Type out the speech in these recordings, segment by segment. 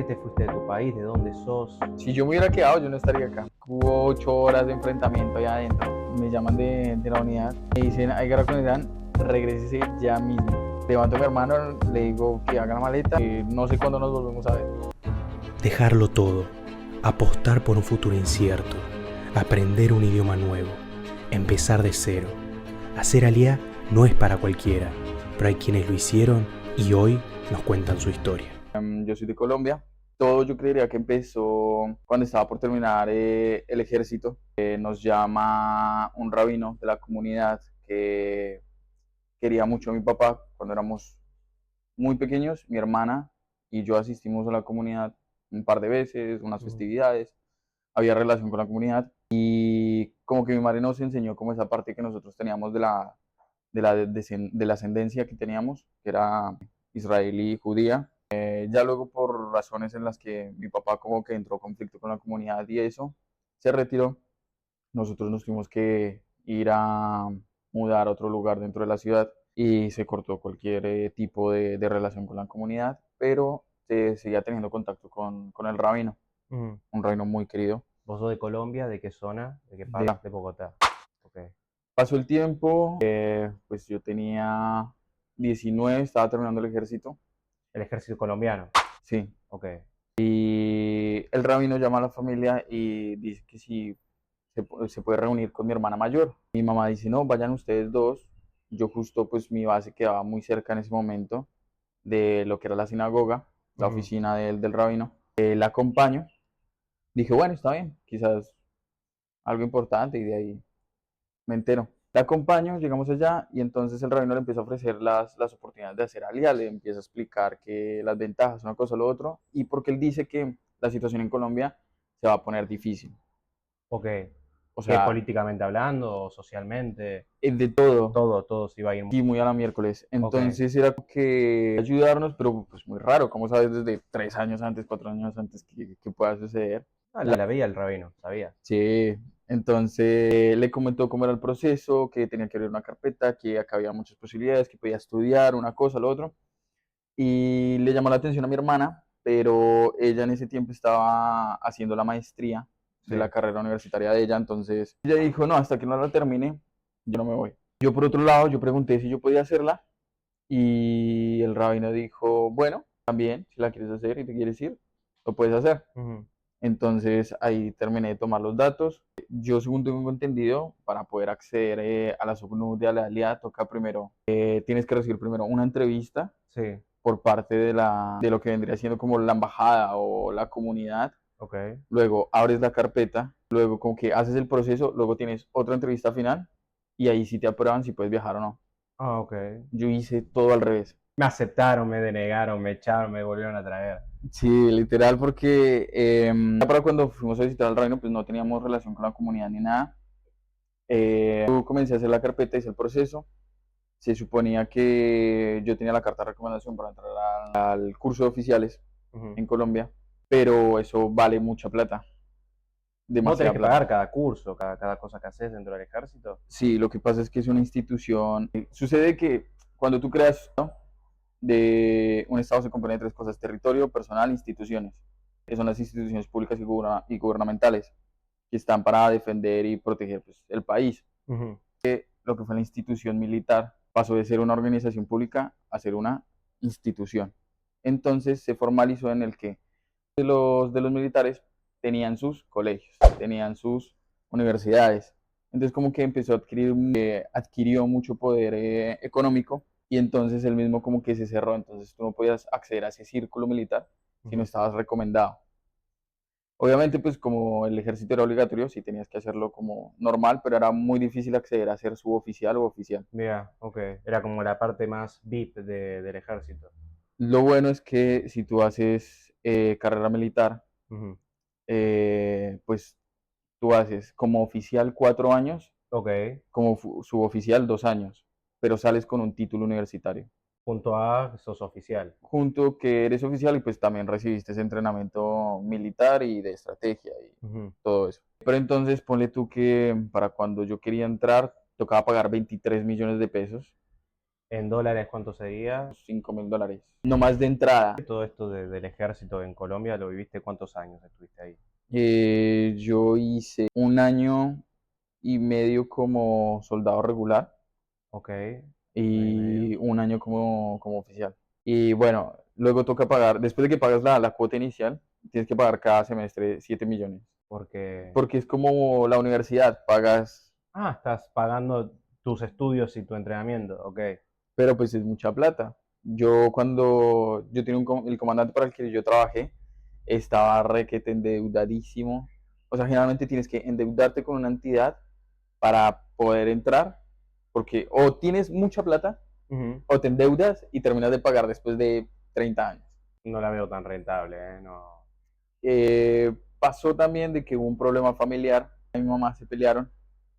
te fuiste de tu país? ¿De dónde sos? Si yo me hubiera quedado, yo no estaría acá. Hubo 8 horas de enfrentamiento allá adentro. Me llaman de la unidad. Me dicen, hay guerra con Irán, regrésese ya mismo. Levanto a mi hermano, le digo que haga la maleta y no sé cuándo nos volvemos a ver. Dejarlo todo, apostar por un futuro incierto, aprender un idioma nuevo, empezar de cero. Hacer Aliá no es para cualquiera, pero hay quienes lo hicieron y hoy nos cuentan su historia. Yo soy de Colombia. Todo yo creería que empezó cuando estaba por terminar el ejército. Nos llama un rabino de la comunidad que quería mucho a mi papá cuando éramos muy pequeños. Mi hermana y yo asistimos a la comunidad un par de veces, unas festividades. Había relación con la comunidad y como que mi madre nos enseñó como esa parte que nosotros teníamos de la ascendencia que teníamos, que era israelí y judía. Ya luego por razones en las que mi papá como que entró en conflicto con la comunidad y eso, se retiró. Nosotros nos tuvimos que ir a mudar a otro lugar dentro de la ciudad y se cortó cualquier tipo de relación con la comunidad, pero se seguía teniendo contacto con el rabino, Ujú. un rabino muy querido. ¿Vos sos de Colombia? ¿De qué zona? ¿De qué De, parte? De Bogotá. Ok. pasó el tiempo, pues yo tenía 19, estaba terminando el ejército, El ejército colombiano. sí. Ok. Y el rabino llama a la familia y dice que si se puede reunir con mi hermana mayor. Mi mamá dice, no, vayan ustedes dos. Yo justo, pues mi base quedaba muy cerca en ese momento de lo que era la sinagoga, la Ujú. oficina del rabino. La acompaño. Dije, bueno, está bien, quizás algo importante y de ahí me entero. La acompaño, llegamos allá y entonces el rabino le empieza a ofrecer las oportunidades de hacer alía, le empieza a explicar que las ventajas, una cosa o lo otro, y porque él dice que la situación en Colombia se va a poner difícil. Ok. O ¿Qué sea, políticamente hablando o socialmente? es de todo. Todo se iba a ir. Y muy a la miércoles. Ok. Entonces era como que ayudarnos, pero pues muy raro, como sabes, desde 3 años antes, 4 años antes que pueda suceder. Ah, la veía el rabino, sabía. Sí, entonces le comentó cómo era el proceso, que tenía que abrir una carpeta, que acá había muchas posibilidades, que podía estudiar una cosa, lo otro. Y le llamó la atención a mi hermana, pero ella en ese tiempo estaba haciendo la maestría de Sí. la carrera universitaria de ella, entonces ella dijo, no, hasta que no la termine, yo no me voy. Yo por otro lado, yo pregunté si yo podía hacerla y el rabino dijo, bueno, también, si la quieres hacer y te quieres ir, lo puedes hacer. Ujú. Entonces ahí terminé de tomar los datos. Yo, según tengo entendido, para poder acceder a la SUBNU de Alea, toca primero, tienes que recibir primero una entrevista Sí. por parte de lo que vendría siendo como la embajada o la comunidad. Ok. Luego abres la carpeta, luego como que haces el proceso, luego tienes otra entrevista final y ahí sí te aprueban si puedes viajar o no. Ah, ok. Yo hice todo al revés. Me aceptaron, me denegaron, me echaron, me volvieron a traer. Sí, literal, porque ya para cuando fuimos a visitar al reino, pues no teníamos relación con la comunidad ni nada. Yo comencé a hacer la carpeta, hice el proceso. Se suponía que yo tenía la carta de recomendación para entrar al curso de oficiales Ujú. en Colombia, pero eso vale mucha plata, Vos tenés demasiada que plata. pagar cada curso, cada cosa que haces dentro del ejército. Sí, lo que pasa es que es una institución. Sucede que cuando tú creas, ¿no?, de un Estado se compone de tres cosas: territorio, personal, instituciones, que son las instituciones públicas y gubernamentales, que están para defender y proteger, pues, el país. Ujú. Lo que fue la institución militar pasó de ser una organización pública a ser una institución. Entonces se formalizó en el que de los militares tenían sus colegios, tenían sus universidades. Entonces como que empezó a adquirió mucho poder económico y entonces él mismo como que se cerró. Entonces tú no podías acceder a ese círculo militar si no Ujú. estabas recomendado. Obviamente, pues como el ejército era obligatorio, sí tenías que hacerlo como normal, pero era muy difícil acceder a ser suboficial o oficial. Mira, ok. Era como la parte más VIP del ejército. Lo bueno es que si tú haces carrera militar, Ujú. pues tú haces como oficial 4 años, Ok. como suboficial 2 años, pero sales con un título universitario. Punto A, sos oficial. Junto que eres oficial y pues también recibiste ese entrenamiento militar y de estrategia y Ujú. todo eso. Pero entonces ponle tú que para cuando yo quería entrar tocaba pagar 23 millones de pesos ¿En dólares cuánto sería? $5.000. No más de entrada. Todo esto del ejército en Colombia, ¿lo viviste cuántos años estuviste ahí? Yo hice 1 año y medio como soldado regular Ok, 1 año y medio. y 1 año como oficial. Y bueno, luego toca pagar, después de que pagas la cuota inicial, tienes que pagar cada semestre 7 millones. Porque, Porque es como la universidad, pagas, estás pagando tus estudios y tu entrenamiento, ok. pero pues es mucha plata. Cuando yo tenía el comandante para el que yo trabajé, estaba requete endeudadísimo. O sea, generalmente tienes que endeudarte con una entidad para poder entrar, porque o tienes mucha plata Ujú. o te endeudas y terminas de pagar después de 30 años. No la veo tan rentable, ¿eh? No. Pasó también de que hubo un problema familiar, mi mamá se pelearon,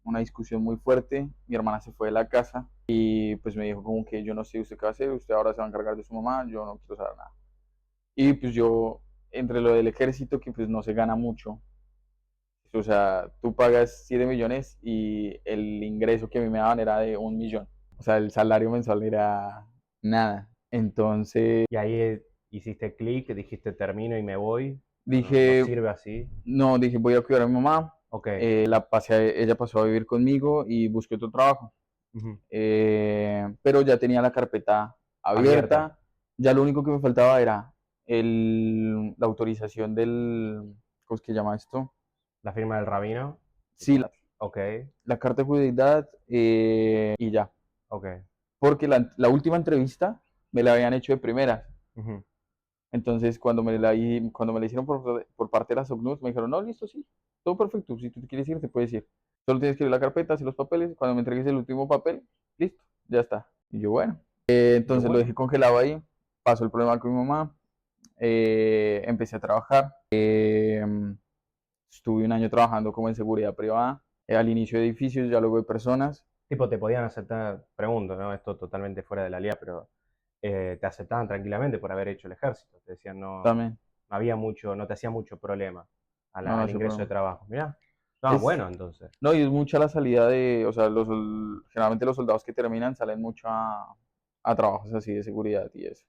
una discusión muy fuerte, mi hermana se fue de la casa y pues me dijo como que yo no sé usted qué va a hacer, usted ahora se va a encargar de su mamá, yo no quiero saber nada. Y pues yo, entre lo del ejército, que pues no se gana mucho, o sea, tú pagas 7 millones y el ingreso que a mí me daban era de 1 millón. O sea, el salario mensual era nada. Entonces Y ahí hiciste clic, dijiste termino y me voy. No, no dije, sirve así. no, dije voy a cuidar a mi mamá. Ok. Ella pasó a vivir conmigo y busqué otro trabajo. Ujú. Pero ya tenía la carpeta Abierta. abierta. Ya lo único que me faltaba era la autorización ¿cómo es que se llama esto? La firma del rabino. Sí, Ok, la carta de judeidad y ya. ok. Porque la última entrevista me la habían hecho de primeras. Ujú. Entonces, cuando me la hicieron por parte de la SOCNUS, me dijeron, no, listo, sí, todo perfecto. Si tú te quieres ir, te puedes ir. Solo tienes que ir a la carpeta, hacer los papeles. Cuando me entregues el último papel, listo, ya está. Y yo, bueno. Y yo, Entonces lo bueno, dejé congelado ahí. Pasó el problema con mi mamá. Empecé a trabajar. Estuve 1 año trabajando como en seguridad privada. Al inicio de edificios, ya luego de personas. tipo, te podían aceptar, pregunto, ¿no? Esto totalmente fuera de la lía, pero te aceptaban tranquilamente por haber hecho el ejército. Te decían, no, También. no había mucho, no te hacía mucho problema No, no al sé ingreso de problema. trabajo. Mirá, no, Es, bueno, entonces. no, y es mucha la salida o sea, generalmente los soldados que terminan salen mucho a trabajos así de seguridad y eso.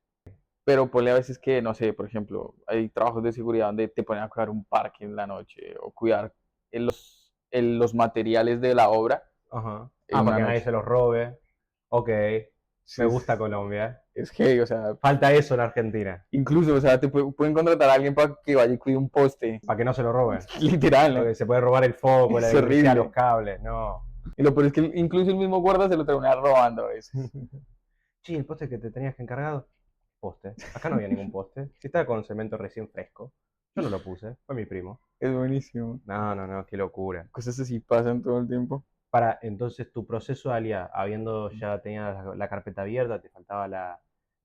Pero ponle a veces que, no sé, por ejemplo, hay trabajos de seguridad donde te ponen a cuidar un parque en la noche o cuidar los materiales de la obra Ajá. en Para una que nadie noche. se los robe. Ok, Sí, me gusta Colombia. es heavy, o sea, Falta eso en Argentina, incluso, o sea, pueden contratar a alguien para que vaya y cuide un poste, para que no se lo roben. literal, ¿no? Porque se puede robar el foco, la Es electricidad, los horrible. cables, no. Y lo peor es que incluso el mismo guarda se lo termina robando a veces. Sí, el poste que te tenías que encargar. Poste. Acá no había ningún poste. Si estaba con cemento recién fresco. Yo no lo puse, fue mi primo. Es buenísimo. No, no, no, qué locura. Cosas así pasan todo el tiempo. Para, entonces tu proceso de Alia, habiendo ya tenías la carpeta abierta, te faltaba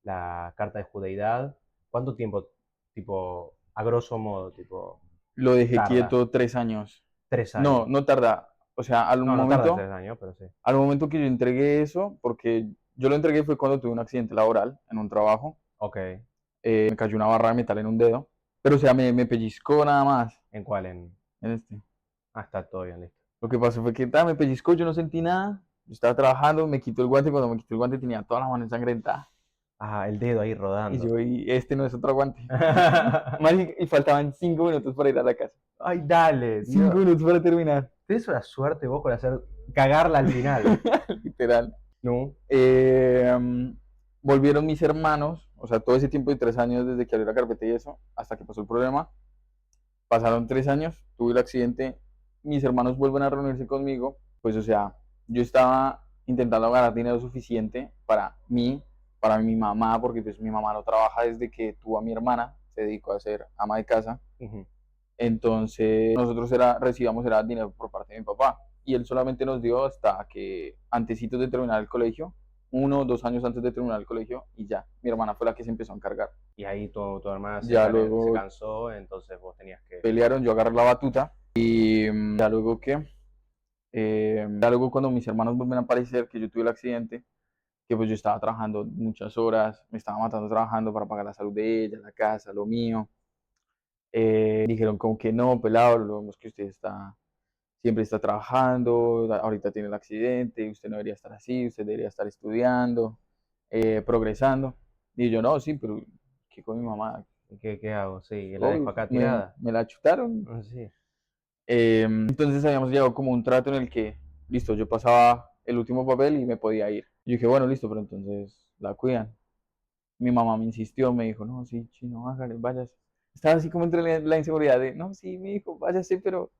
la carta de judeidad, ¿cuánto tiempo, tipo, a grosso modo, tipo, Lo dejé tarda? quieto 3 años. Tres No, años. no tarda. O sea, No, no tarda 3 años, pero sí. al momento que yo entregué eso, porque yo lo entregué fue cuando tuve un accidente laboral en un trabajo. Ok. Me cayó una barra de metal en un dedo. Pero, o sea, me pellizcó nada más. ¿En cuál? En... En este. Ah, está todo bien, listo. Lo que pasó fue que me pellizcó, yo no sentí nada. Yo estaba trabajando, me quitó el guante. Cuando me quitó el guante tenía toda la mano ensangrentada. Ah, el dedo ahí Y rodando. yo, y este no es otro guante. Y faltaban 5 minutos para ir a la casa. Ay, dale, Cinco Dios. minutos para terminar. Tenés una suerte vos con hacer cagarla al final. Literal. No. Volvieron mis hermanos, o sea, todo ese tiempo de 3 años desde que abrió la carpeta y eso, hasta que pasó el problema. Pasaron 3 años, tuve el accidente, mis hermanos vuelven a reunirse conmigo, pues o sea, yo estaba intentando ganar dinero suficiente para mí, para mi mamá, porque pues mi mamá no trabaja desde que tuvo a mi hermana, se dedicó a ser ama de casa. Ujú. Entonces nosotros recibíamos dinero por parte de mi papá y él solamente nos dio hasta que antecitos de terminar el colegio, 1 o 2 años antes de terminar el colegio y ya, mi hermana fue la que se empezó a encargar. Y ahí tu hermana Ya se luego cansó, entonces vos tenías que... pelearon, yo agarré la batuta y ya luego cuando mis hermanos vuelven a aparecer, que yo tuve el accidente, que pues yo estaba trabajando muchas horas, me estaba matando trabajando para pagar la salud de ella, la casa, lo mío. Dijeron como que no, pelado, lo vemos que usted siempre está trabajando, ahorita tiene el accidente, usted no debería estar así, usted debería estar estudiando. progresando. Y yo, no, sí, pero ¿qué con mi mamá? ¿Qué hago? Sí, la dejo Obvio, acá me, tirada. me la chutaron. Sí. Entonces habíamos llegado como a un trato en el que, listo, yo pasaba el último papel y me podía ir. Yo dije, bueno, listo, pero entonces la cuidan. Mi mamá me insistió, me dijo, no, sí, chino, hágale, váyase. Estaba así como entre la inseguridad de, no, sí, mi hijo, váyase, Te pero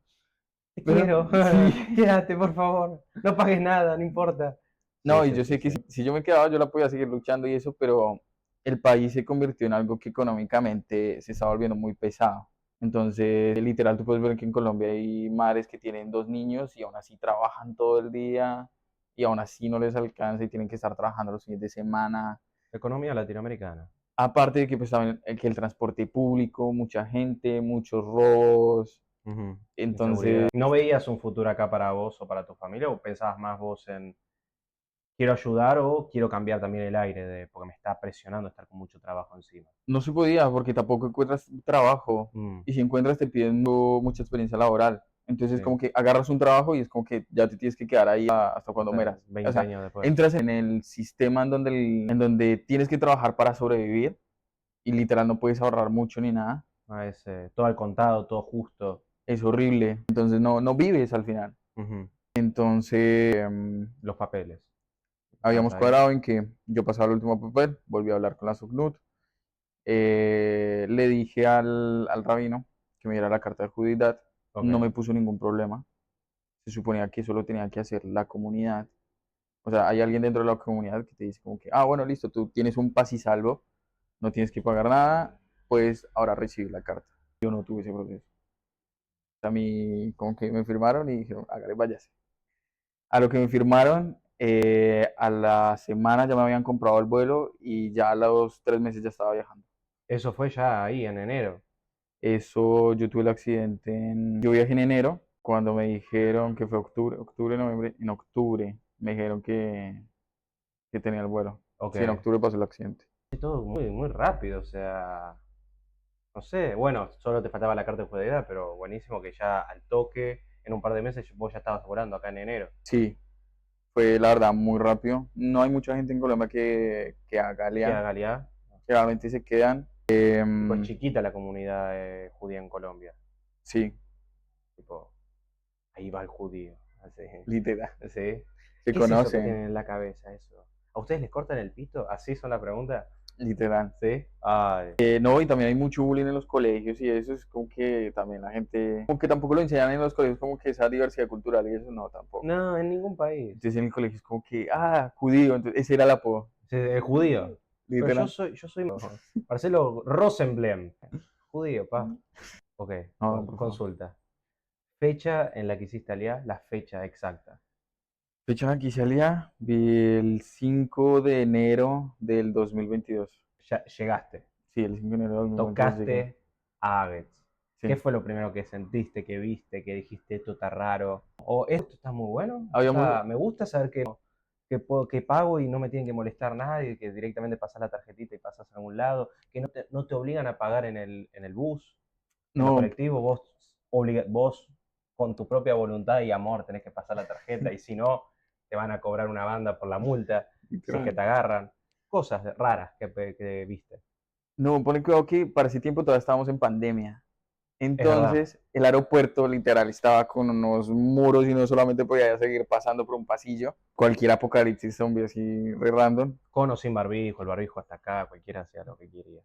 quiero, sí. quédate, por favor. No pagues nada, no importa. Sí, No, y sí, yo sí, sé que sí. si yo me quedaba, yo la podía seguir luchando y eso, pero el país se convirtió en algo que económicamente se está volviendo muy pesado. Entonces, literal, tú puedes ver que en Colombia hay madres que tienen 2 niños y aún así trabajan todo el día y aún así no les alcanza y tienen que estar trabajando los fines de semana. Economía latinoamericana. Aparte de que pues también que el transporte público, mucha gente, muchos robos. Ujú. Entonces, Inseguridad. ¿No veías un futuro acá para vos o para tu familia o pensabas más vos en quiero ayudar o quiero cambiar también el aire porque me está presionando estar con mucho trabajo encima? no se podía porque tampoco encuentras trabajo Mm, y si encuentras te piden mucha experiencia laboral. Entonces, sí, como que agarras un trabajo y es como que ya te tienes que quedar ahí hasta cuando hasta mueras. O 20 sea, años después. entras en el sistema en donde tienes que trabajar para sobrevivir y literal no puedes ahorrar mucho ni nada. Todo al contado, todo justo. Es horrible. Entonces, no vives al final. Ujú. Entonces, Los papeles. Estabas habíamos ahí. cuadrado en que yo pasaba el último papel, volví a hablar con la SUCNUT, le dije al rabino que me diera la carta de judidad, no Ok. me puso ningún problema, se suponía que eso lo tenía que hacer la comunidad, o sea, hay alguien dentro de la comunidad que te dice como que, ah, bueno, listo, tú tienes un paz y salvo, no tienes que pagar nada, pues ahora recibir la carta. Yo no tuve ese proceso. A mí como que me firmaron y dijeron, hágale, váyase. A lo que me firmaron, a la semana ya me habían comprado el vuelo y ya a los 3 meses ya estaba viajando. Eso fue ya ahí en enero. Eso, yo tuve el accidente yo viajé en enero, cuando me dijeron que fue octubre, noviembre, en octubre me dijeron que tenía el vuelo. Ok. Sí, en octubre pasó el accidente. Todo muy, muy rápido, o sea, no sé, bueno, solo te faltaba la carta de fidelidad, pero buenísimo que ya al toque, en un par de meses, vos ya estabas volando acá en enero. Sí, fue la verdad muy rápido. No hay mucha gente en Colombia que haga ¿Qué Aliyah, Galia? generalmente se quedan. Tipo, es chiquita la comunidad judía en Colombia. Sí, Tipo, ahí va el judío. Así. literal, ¿Sí? se ¿Qué es eso que conocen, tienen en la cabeza eso? ¿A ustedes les cortan el pito? ¿Así son la pregunta? literal. ¿Sí? Ay, No, y también hay mucho bullying en los colegios y eso es como que también la gente, como que tampoco lo enseñan en los colegios, como que esa diversidad cultural y eso no, tampoco. no, en ningún país. Entonces en el colegio es como que, ah, judío, entonces ese era el apodo, Sí, el judío. Pero literal. yo soy Marcelo Rosenblem. Judío, pa. Ok, No, por favor. consulta. Fecha en la que hiciste Aliá, la fecha exacta. Fecha en la que hice Aliyah, vi el 5 de enero del 2022. Ya llegaste, Sí, el 5 de enero del 2022 llegué. tocaste a Agets. ¿Qué Sí. fue lo primero que sentiste, que viste, que dijiste esto está raro? ¿O esto está muy bueno? O Habíamos, sea, me gusta saber que pago y no me tienen que molestar nadie, que directamente pasas la tarjetita y pasas a algún lado, que no te obligan a pagar en el bus, en los no, colectivos, vos con tu propia voluntad y amor tenés que pasar la tarjeta y si no, te van a cobrar una banda por la multa, si es que literal. te agarran. Cosas raras que viste. No, ponen cuidado que para ese tiempo todavía estábamos en pandemia. Es verdad. Entonces, el aeropuerto literal estaba con unos muros y no solamente podía seguir pasando por un pasillo. Cualquier apocalipsis zombie así re random, Con o sin barbijo, el barbijo hasta acá, cualquiera hacía lo que quería.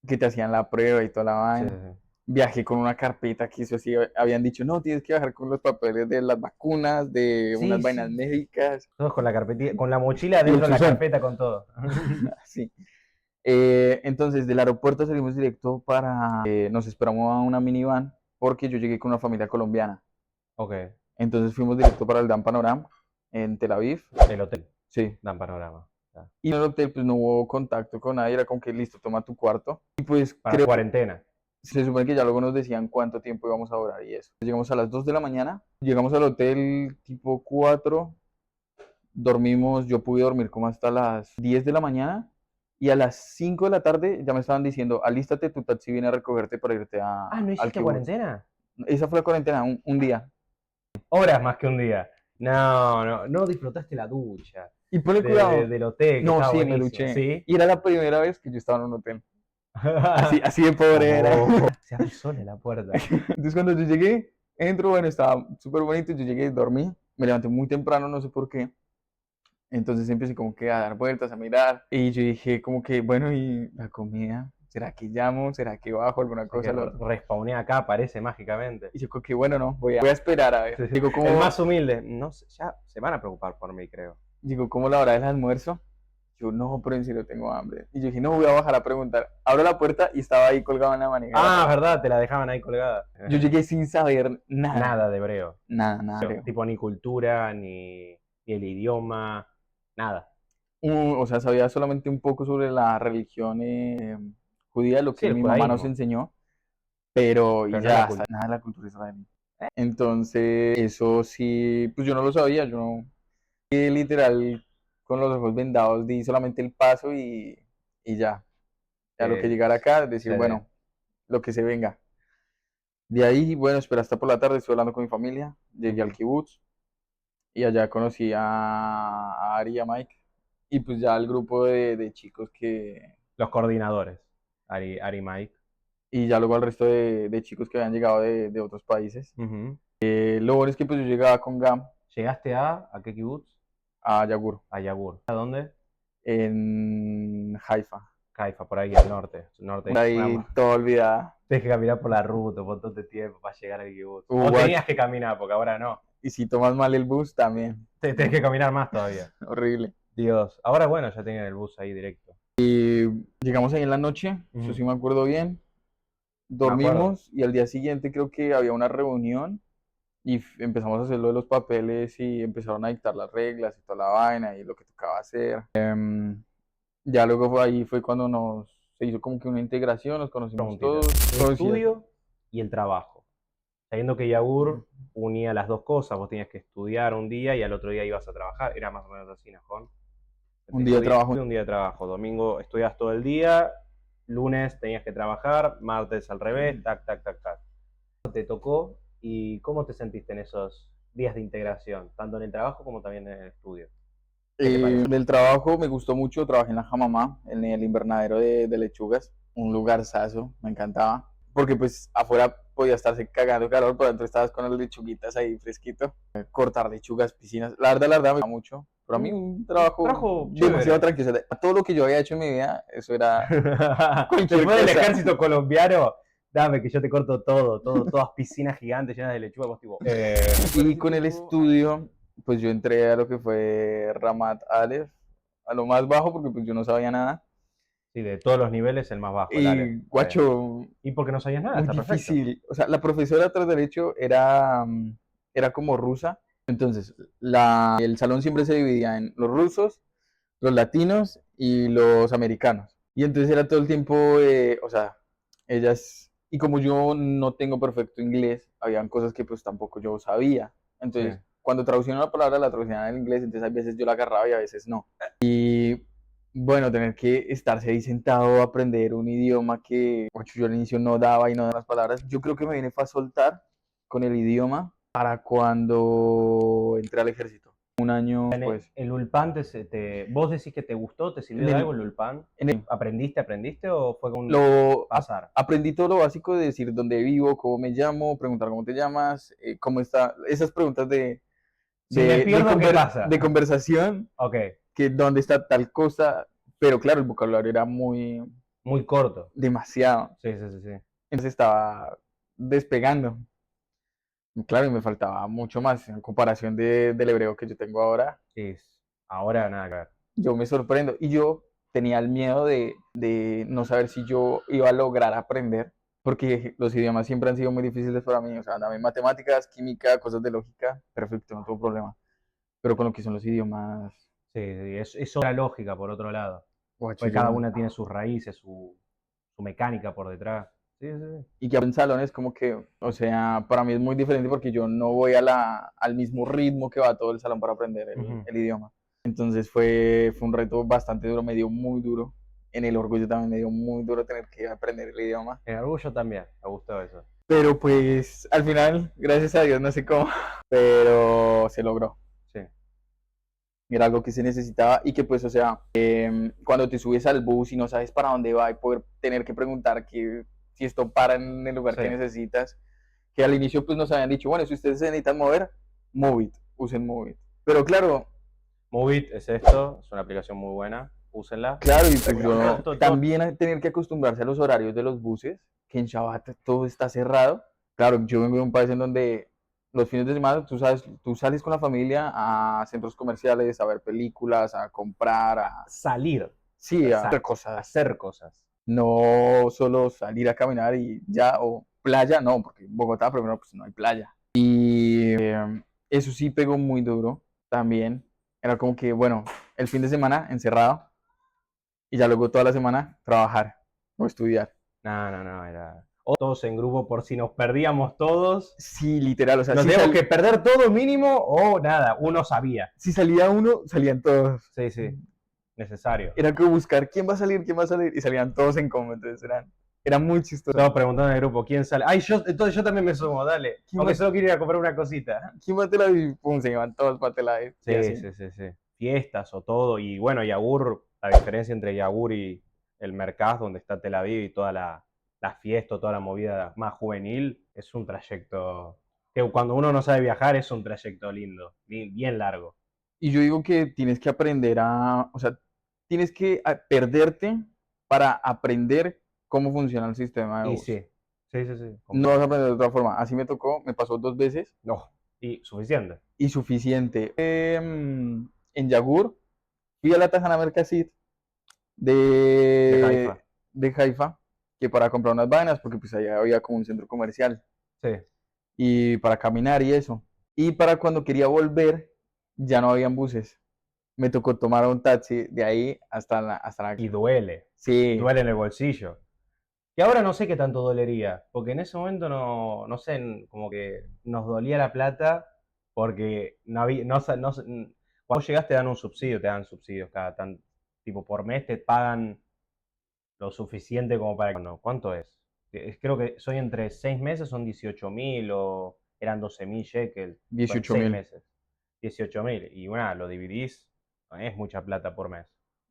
que te hacían la prueba y toda la Sí, vaina. sí. Viajé con una carpeta que eso sí habían dicho, no, tienes que viajar con los papeles de las vacunas, de unas Sí, vainas sí. médicas Todos con la carpetilla, con la mochila y el dentro de la chuzón. carpeta con todo. Sí. Entonces, del aeropuerto salimos directo nos esperamos a una minivan porque yo llegué con una familia colombiana. Ok, Entonces fuimos directo para el Dan Panorama en Tel Aviv. el hotel, Sí. dan panorama. Ya. Y en el hotel pues no hubo contacto con nadie, era como que listo, toma tu cuarto. Y pues Para creo que cuarentena. se supone que ya luego nos decían cuánto tiempo íbamos a durar y eso. Llegamos a las 2 de la mañana, llegamos al hotel tipo 4, dormimos, yo pude dormir como hasta las 10 de la mañana y a las 5 de la tarde ya me estaban diciendo, alístate, tu taxi viene a recogerte para irte Ah, ¿no al hiciste kibutz. cuarentena? Esa fue la cuarentena, un día. Horas más que un día. No disfrutaste la ducha. Y ponle cuidado. del hotel, que No, estaba sí, me buenísimo. luché. ¿Sí? Y era la primera vez que yo estaba en un hotel. Así de pobre era. Oh, se abre sola la puerta. Entonces cuando yo llegué, entro, bueno, estaba súper bonito, yo llegué, dormí, me levanté muy temprano, no sé por qué. Entonces empecé como que a dar vueltas, a mirar. Y yo dije como que, bueno, ¿y la comida? ¿Será que llamo? ¿Será que bajo alguna O sea, cosa? que respawné acá, aparece mágicamente. Y yo como que, bueno, no, voy a esperar a ver. Digo, El más humilde. No sé, ya se van a preocupar por mí, creo. Digo, ¿cómo la hora del almuerzo? Yo, no, pero en serio tengo hambre. Y yo dije, no, voy a bajar a preguntar. Abro la puerta y estaba ahí colgado en la manija. Ah, verdad, te la dejaban ahí colgada. Yo llegué sin saber nada. Nada de hebreo. Nada, nada. Leo. Tipo, ni cultura, ni el idioma, nada. O sea, sabía solamente un poco sobre la religión judía, lo que Sí, el mi mamá nos judaísmo. enseñó, pero y Pero no ya, la cultura. nada de la cultura israelí. Entonces, eso sí, pues yo no lo sabía, yo no, literal, con los ojos vendados, di solamente el paso y ya. Ya lo que llegara acá, decir, Sí. bueno, lo que se venga. De ahí, bueno, esperé hasta por la tarde, estuve hablando con mi familia, llegué al kibutz y allá conocí a Ari y a Mike y pues ya el grupo de chicos que... Los coordinadores, Ari Mike. Y ya luego al resto de chicos que habían llegado de otros países. Ujú. Lo bueno es que pues yo llegaba con GAM ¿Llegaste a qué kibutz? a Yagur, A Yagur. ¿A dónde? en Haifa. Haifa, por ahí al norte. Por ahí toda olvidada. Tienes que caminar por la ruta un montón de tiempo para llegar al kibutz. O Guacho. tenías que caminar, porque ahora no. Y si tomas mal el bus, también. Tenés que caminar más todavía. Horrible. Dios. Ahora bueno, ya tienen el bus ahí directo. Llegamos ahí en la noche, eso sí me acuerdo bien. Dormimos y al día siguiente creo que había una reunión y empezamos a hacer lo de los papeles y empezaron a dictar las reglas y toda la vaina y lo que tocaba hacer. Ya luego ahí fue cuando se hizo como que una integración, nos conocimos todos. El estudio y el trabajo. Sabiendo que Yagur unía las dos cosas, vos tenías que estudiar un día y al otro día ibas a trabajar. Era más o menos así, Najón. Un día de trabajo. Un día de trabajo. Domingo estudias todo el día, lunes tenías que trabajar, martes al revés, tac, tac, tac, tac. ¿Te tocó y cómo te sentiste en esos días de integración, tanto en el trabajo como también en el estudio? Del trabajo me gustó mucho, trabajé en la Hamamá, en el invernadero de lechugas, un lugarzazo, me encantaba, porque pues afuera podía estarse cagando calor, pero dentro estabas con las lechuguitas ahí fresquito, cortar lechugas, piscinas, la verdad me gusta mucho. Para mí un trabajo demasiado tranquilo. O sea, todo lo que yo había hecho en mi vida, eso era Después del ejército colombiano, dame que yo te corto todo, todas piscinas gigantes llenas de lechuga, vos tipo... Y con el estudio, pues yo entré a lo que fue Ramat Aleph, a lo más bajo, porque pues yo no sabía nada. Sí, de todos los niveles, el más bajo. Y guacho... ¿Y porque no sabías nada? Muy difícil. O sea, la profesora tras derecho era como rusa. Entonces, el salón siempre se dividía en los rusos, los latinos y los americanos. Y entonces era todo el tiempo, o sea, ellas, y como yo no tengo perfecto inglés, habían cosas que pues tampoco yo sabía. Entonces, cuando traducían una palabra, la traducían en inglés, entonces a veces yo la agarraba y a veces no. Y bueno, tener que estarse ahí sentado a aprender un idioma que yo al inicio no daba y no daba las palabras, yo creo que me viene fue a soltar con el idioma para cuando entré al ejército. Un año después. ¿El Ulpan vos decís que te gustó? ¿Te sirvió de algo el Ulpan? ¿Aprendiste o fue con pasar? Aprendí todo lo básico de decir dónde vivo, cómo me llamo, preguntar cómo te llamas, cómo está, esas preguntas de conversación, que dónde está tal cosa, pero claro, el vocabulario era muy corto. Demasiado. Sí. Entonces estaba despegando. Claro, y me faltaba mucho más en comparación del hebreo que yo tengo ahora. Ahora nada que ver. Yo me sorprendo. Y yo tenía el miedo de no saber si yo iba a lograr aprender, porque los idiomas siempre han sido muy difíciles para mí. O sea, dame matemáticas, química, cosas de lógica, perfecto, no tengo problema. Pero con lo que son los idiomas... Sí, es otra lógica por otro lado. Porque cada una tiene sus raíces, su mecánica por detrás. Sí. Y que en salones como que, o sea, para mí es muy diferente porque yo no voy al mismo ritmo que va todo el salón para aprender el idioma. Entonces fue un reto bastante duro, me dio muy duro. En el orgullo también me dio muy duro tener que aprender el idioma. En el orgullo también, me gustó eso. Pero pues al final, gracias a Dios, no sé cómo, pero se logró. Sí. era algo que se necesitaba y que pues, o sea, cuando te subes al bus y no sabes para dónde va y poder tener que preguntar que si esto para en el lugar Sí. que necesitas, que al inicio pues nos habían dicho, bueno, si ustedes se necesitan mover, Movit, usen Movit. Pero claro, Movit es esto, es una aplicación muy buena, úsenla. claro, y pues Recomiendo yo todo. también a tener que acostumbrarse a los horarios de los buses, que en Shabbat todo está cerrado. Claro, yo vengo de un país en donde los fines de semana tú sabes, tú sales con la familia a centros comerciales, a ver películas, a comprar, a Salir, sí, a Sa- hacer cosas. hacer cosas. No solo salir a caminar y ya, o playa, no, porque en Bogotá primero pues no hay playa. Y eso sí pegó muy duro también. Era como que, bueno, el fin de semana encerrado y ya luego toda la semana trabajar o estudiar. No, era. O todos en grupo por si nos perdíamos todos. Sí, literal, o sea, Nos teníamos que perder todo mínimo o nada, uno sabía. si salía uno, salían todos. Sí, sí, necesario. Era como buscar quién va a salir, y salían todos en combo, entonces era muy chistoso. Todos preguntando en el grupo quién sale. Ay, entonces yo también me sumo, dale. ¿Quién Aunque más? solo quiero ir a comprar una cosita. ¿Quién va a Tel Aviv? Pum, se iban todos para Tel Aviv. Y Sí, así. sí. Fiestas o todo. Y bueno, Yagur, la diferencia entre Yagur y el Mercaz, donde está Tel Aviv y toda la fiesta, toda la movida más juvenil, es un trayecto que cuando uno no sabe viajar es un trayecto lindo, bien largo. Y yo digo que tienes que aprender o sea, tienes que perderte para aprender cómo funciona el sistema de Y bus. sí, No completo. vas a aprender de otra forma. Así me tocó, me pasó 2 veces No, y suficiente. y suficiente. En Yagur fui a la Tajana Mercasit De de, Haifa. de Haifa, que para comprar unas vainas, porque pues allá había como un centro comercial, Sí. y para caminar y eso. Y para cuando quería volver, ya no habían buses. Me tocó tomar un taxi de ahí hasta la... Y duele. Sí, Duele en el bolsillo. Y ahora no sé qué tanto dolería, porque en ese momento no sé, como que nos dolía la plata porque no había, cuando llegaste te dan un subsidio, te dan subsidios cada tipo por mes te pagan lo suficiente como para... No, ¿cuánto es? Creo que son entre 6 meses, son 18.000 o eran 12.000 shekels, 18 6 mil. meses, 18.000. Y bueno, lo dividís, no es mucha plata por mes.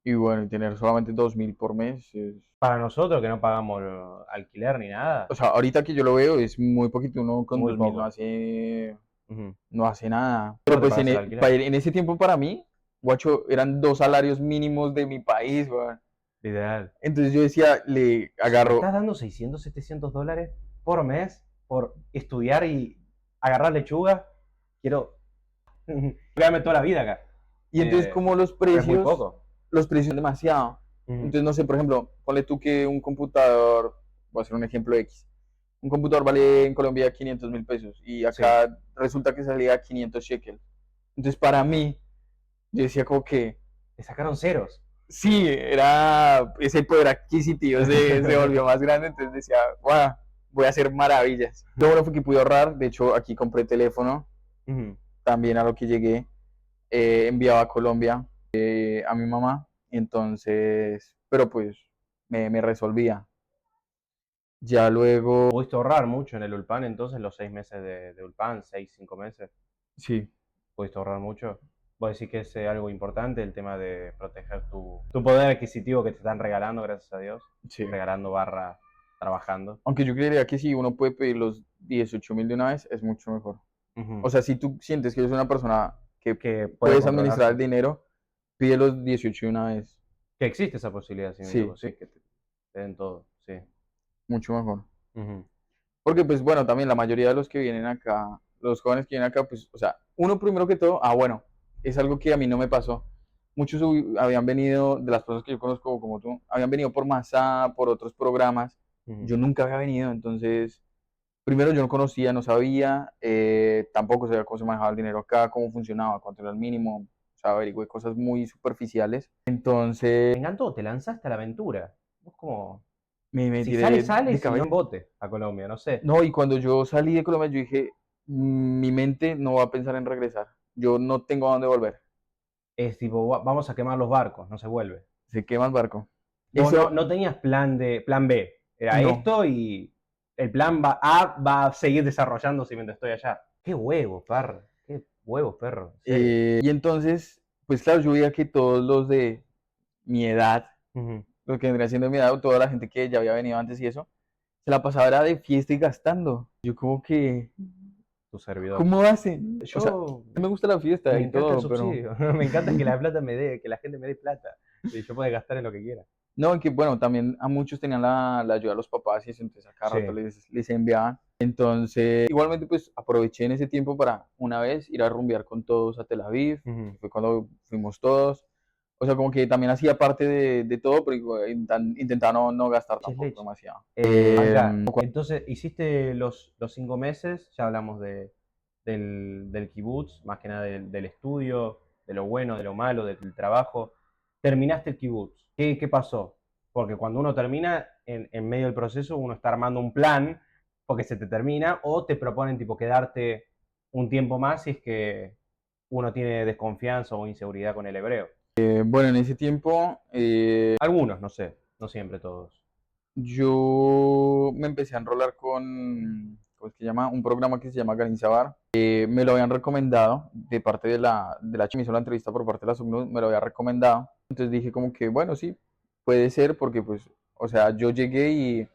Y bueno, y tener solamente 2.000 por mes. Para nosotros que no pagamos alquiler ni nada, O sea, ahorita que yo lo veo es muy poquito. Uno con muy 2.000 poco. Ujú. no hace nada. ¿Cómo Pero te pues pagas el alquiler? en ese tiempo para mí, guacho, eran 2 salarios mínimos de mi país, weón. Ideal. Entonces yo decía, le ¿Me agarro, estás dando 600, 700 dólares por mes por estudiar y agarrar lechuga? Quiero quedarme toda la vida acá. y entonces como Es muy poco. los precios son demasiado. Ujú. Entonces, no sé, por ejemplo, ponle tú que un computador, voy a hacer un ejemplo X, un computador vale en Colombia 500.000 pesos y acá resulta que salía 500 shekels. Entonces, para mí, yo decía como que, Le sacaron ceros. sí, era ese poder adquisitivo se volvió más grande, entonces decía, wow, voy a hacer maravillas. Lo bueno fue que pude ahorrar, de hecho, aquí compré teléfono, Ujú. también a lo que llegué, enviaba a Colombia a mi mamá, entonces, pero pues me resolvía. Ya luego, ¿Pudiste ahorrar mucho en el Ulpan entonces, los 6 meses de Ulpan, 6, 5 meses? sí, ¿Pudiste ahorrar mucho? ¿Vos decís que es algo importante el tema de proteger tu poder adquisitivo que te están regalando, gracias a Dios? sí. Regalando barra trabajando. Aunque yo creería que si uno puede pedir los 18.000 de una vez, es mucho mejor. Ujú. O sea, si tú sientes que eres una persona que Que puede puedes administrar el controlarse. dinero, pide los 18 de una vez. Que existe esa posibilidad, si me Sí, equivoco, sí, que te den todo, sí. mucho mejor. Ujú. Porque, pues bueno, también la mayoría de los que vienen acá, los jóvenes que vienen acá, pues, o sea, uno primero que todo, bueno, es algo que a mí no me pasó. Muchos habían venido, de las personas que yo conozco como tú, habían venido por Masá, por otros programas. Ujú. Yo nunca había venido, entonces, primero yo no conocía, no sabía, tampoco sabía cómo se manejaba el dinero acá, cómo funcionaba, cuánto era el mínimo, o sea, averigüé cosas muy superficiales. Entonces, Me encantó, te lanzaste a la aventura. Vos como, me si tiré sale, de si no, cabeza. en bote a Colombia, no sé. No, y cuando yo salí de Colombia, yo dije, mi mente no va a pensar en regresar. Yo no tengo a dónde volver. Es tipo, vamos a quemar los barcos, no se vuelve. Se quema el barco. Vos no, Eso, no tenías plan B. Era no. esto y el plan A va a seguir desarrollándose mientras estoy allá. Qué huevo, perro. Qué huevos, perro. En serio. Y entonces, pues claro, yo veía que todos los de mi edad, Ujú. lo que vendría siendo mi edad, o toda la gente que ya había venido antes y eso, se la pasaba era de fiesta y gastando. Yo como que, Tu servidor. ¿cómo hacen? O sea, Yo me gusta la fiesta me y encanta el todo, pero subsidio. Me encanta que la plata me dé, que la gente me dé plata. Y yo pueda gastar en lo que quiera. no, y que bueno, también a muchos tenían la ayuda de los papás y eso, entonces a cada Sí. rato les enviaban. Entonces, igualmente pues aproveché en ese tiempo para una vez ir a rumbear con todos a Tel Aviv, Ujú. que fue cuando fuimos todos. O sea, como que también hacía parte de todo, pero igual intentaba no gastar Che, es tampoco leche. demasiado. Acá, entonces, hiciste los 5 meses, ya hablamos del kibutz, más que nada del estudio, de lo bueno, de lo malo, del trabajo. Terminaste el kibutz. ¿Qué pasó? Porque cuando uno termina, en medio del proceso, uno está armando un plan, porque se te termina, o te proponen tipo quedarte un tiempo más si es que uno tiene desconfianza o inseguridad con el hebreo. Bueno, en ese tiempo Algunos, no sé, no siempre todos. yo me empecé a enrolar con, ¿cómo es que se llama? Un programa que se llama Garinzabar. Me lo habían recomendado de parte de la que me hizo la entrevista por parte de la SUCNUS, me lo había recomendado. Entonces dije como que, bueno, sí, puede ser porque pues, o sea, yo llegué y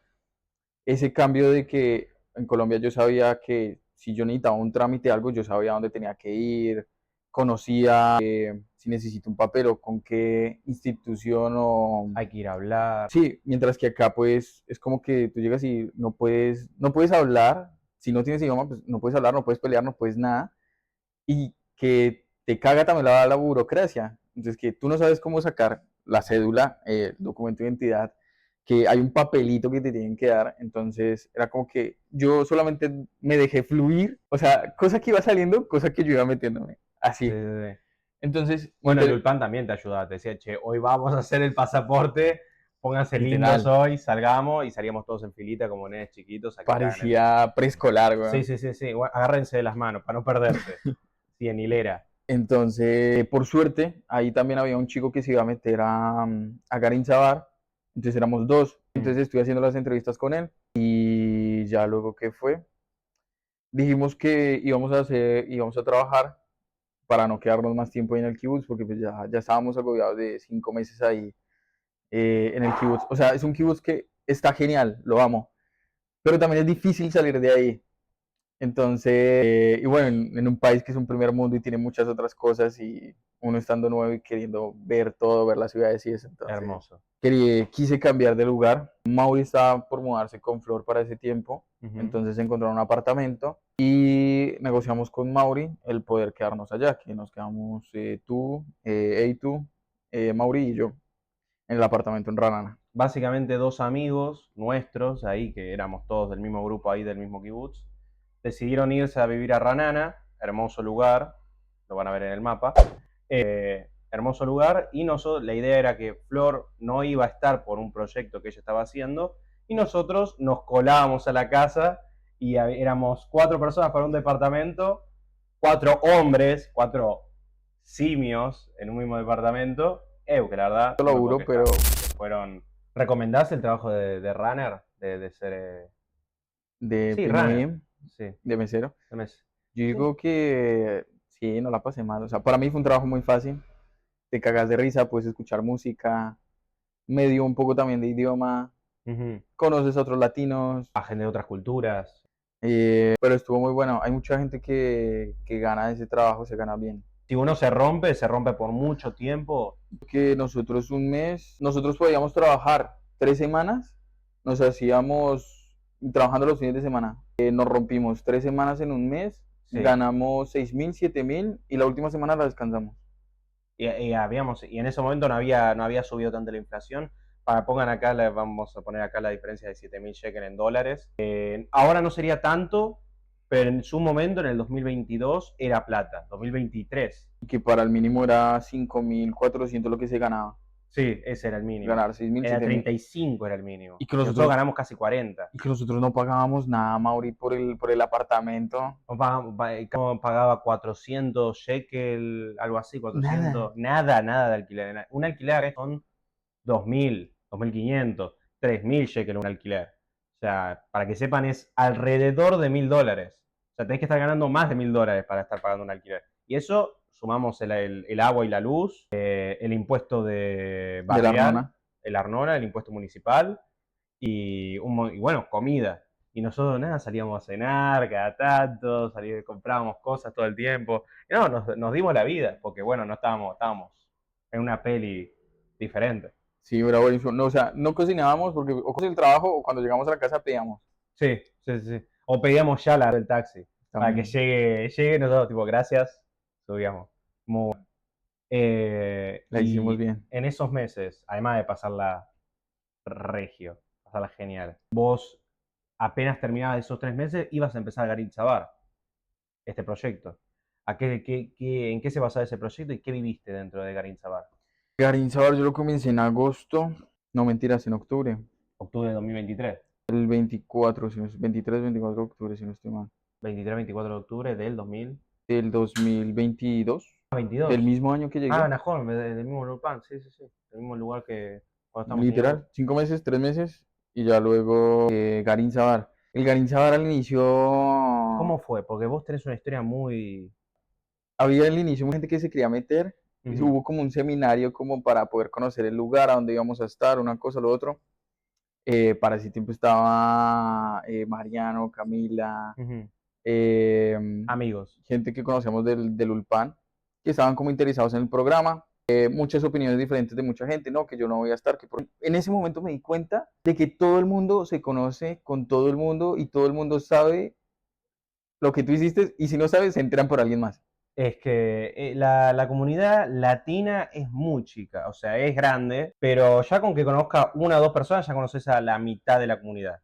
ese cambio de que en Colombia yo sabía que si yo necesitaba un trámite, algo, yo sabía dónde tenía que ir, conocía si necesito un papel o con qué institución o... Hay que ir a hablar. Sí, mientras que acá pues es como que tú llegas y no puedes hablar, si no tienes idioma, pues no puedes hablar, no puedes pelear, no puedes nada, y que te caga también la burocracia. Entonces, que tú no sabes cómo sacar la cédula, el documento de identidad, que hay un papelito que te tienen que dar. Entonces, era como que yo solamente me dejé fluir, o sea, cosa que iba saliendo, cosa que yo iba metiéndome, Sí, así. sí, sí. Entonces, Bueno, el Ulpan también te ayudaba, te decía, che, hoy vamos a hacer el pasaporte, pónganse lindos literal, hoy, salgamos y salíamos todos en filita como nenes chiquitos a que te hagan el... parecía preescolar, Sí, güey. sí, sí, sí, bueno, agárrense de las manos para no perderse. Sí, en hilera. Entonces, por suerte, ahí también había un chico que se iba a meter a Garin Zabar. Entonces éramos dos. Entonces estuve haciendo las entrevistas con él. Y ya luego que fue, dijimos que íbamos a trabajar para no quedarnos más tiempo ahí en el kibutz, porque pues ya estábamos agobiados de 5 meses ahí en el kibutz. O sea, es un kibutz que está genial, lo amo. Pero también es difícil salir de ahí. Entonces, y bueno, en un país que es un primer mundo y tiene muchas otras cosas y uno estando nuevo y queriendo ver todo, ver las ciudades y eso, entonces Hermoso. quise cambiar de lugar. Mauri estaba por mudarse con Flor para ese tiempo, Ujú. entonces encontraron un apartamento y negociamos con Mauri el poder quedarnos allá, que nos quedamos tú, Eitu, Mauri y yo en el apartamento en Ranana. Básicamente dos amigos nuestros ahí, que éramos todos del mismo grupo ahí, del mismo kibutz, decidieron irse a vivir a Ranana, hermoso lugar, lo van a ver en el mapa. Hermoso lugar, y nosotros, la idea era que Flor no iba a estar por un proyecto que ella estaba haciendo, y nosotros nos colábamos a la casa y éramos 4 personas para un departamento, 4 hombres, 4 simios en un mismo departamento. Que la verdad Yo no me puedo laburo, quejar. pero Fueron... ¿Recomendás el trabajo de runner? De ser... de Sí, runner. Pinoy, Sí. de mesero. Yo Sí. digo que sí, no la pasé mal. O sea, para mí fue un trabajo muy fácil. Te cagas de risa, puedes escuchar música, medio un poco también de idioma, Ujú. conoces a otros latinos, A gente de otras culturas. pero estuvo muy bueno. Hay mucha gente que gana ese trabajo, se gana bien. Si uno se rompe por mucho tiempo. Que nosotros un mes, nosotros podíamos trabajar 3 semanas, nos hacíamos trabajando los fines de semana. Nos rompimos 3 semanas en un mes, Sí. ganamos 6.000, 7.000 y la última semana la descansamos. Y en ese momento no había subido tanto la inflación. Pongan acá, vamos a poner acá la diferencia de 7.000 shekels en dólares. Ahora no sería tanto, pero en su momento, en el 2022, era plata. 2023. Y que para el mínimo era 5.400 lo que se ganaba. Sí, ese era el mínimo. Ganar 6.000, Era 7.000. 35 era el mínimo. Y que Y nosotros ganamos casi 40. no pagábamos nada, Mauri, por el apartamento. Pagaba 400 shekel, algo así, Nada. 400. Nada de alquiler. Un alquiler son 2.000, 2.500, 3.000 shekel un alquiler. O sea, para que sepan, es alrededor de $1.000. O sea, tenés que estar ganando más de $1.000 para estar pagando un alquiler. Y eso sumamos el agua y la luz, el impuesto de De la barrial, Arnona. el Arnona, el impuesto municipal y bueno, comida. Y nosotros nada, salíamos a cenar cada tanto, comprábamos cosas todo el tiempo. Y no, nos dimos la vida, porque bueno, no estábamos en una peli diferente. Sí, era buenísimo. No, o sea, no cocinábamos porque o con el trabajo o cuando llegamos a la casa pedíamos. Sí, sí, sí. O pedíamos ya del taxi, para que También. llegue nosotros, tipo, gracias, subíamos. Muy bueno. La hicimos Y bien. en esos meses, además de pasarla regio, pasarla genial, vos apenas terminabas esos 3 meses, ibas a empezar Garín Chavar, este proyecto. ¿En qué se basaba ese proyecto y qué viviste dentro de Garín Chavar? Garín Sabor yo lo comencé en agosto. No, mentiras, en octubre. Octubre de 2023. El 24, 23, 24 de octubre, si no estoy mal. 23-24 de octubre del 2022. Del 2022. Del mismo año que Ah, llegué. Najón, del mismo Lupán, sí, sí, sí. Del mismo lugar que cuando estamos en Ibu. Literal, 5 meses, 3 meses. Y ya luego Garín Sabar. El Garín Sabar al inicio. ¿Cómo fue? Porque vos tenés una historia muy... Había al inicio mucha gente que se quería meter. Ujú, Hubo como un seminario como para poder conocer el lugar a donde íbamos a estar, una cosa, lo otro. Para ese tiempo estaba Mariano, Camila, ujú. eh, Amigos. gente que conocemos del Ulpan, que estaban como interesados en el programa. Muchas opiniones diferentes de mucha gente, no, que yo no voy a estar. En ese momento me di cuenta de que todo el mundo se conoce con todo el mundo y todo el mundo sabe lo que tú hiciste y si no sabes, se enteran por alguien más. Es que la comunidad latina es muy chica, o sea, es grande, pero ya con que conozca una o dos personas ya conoces a la mitad de la comunidad.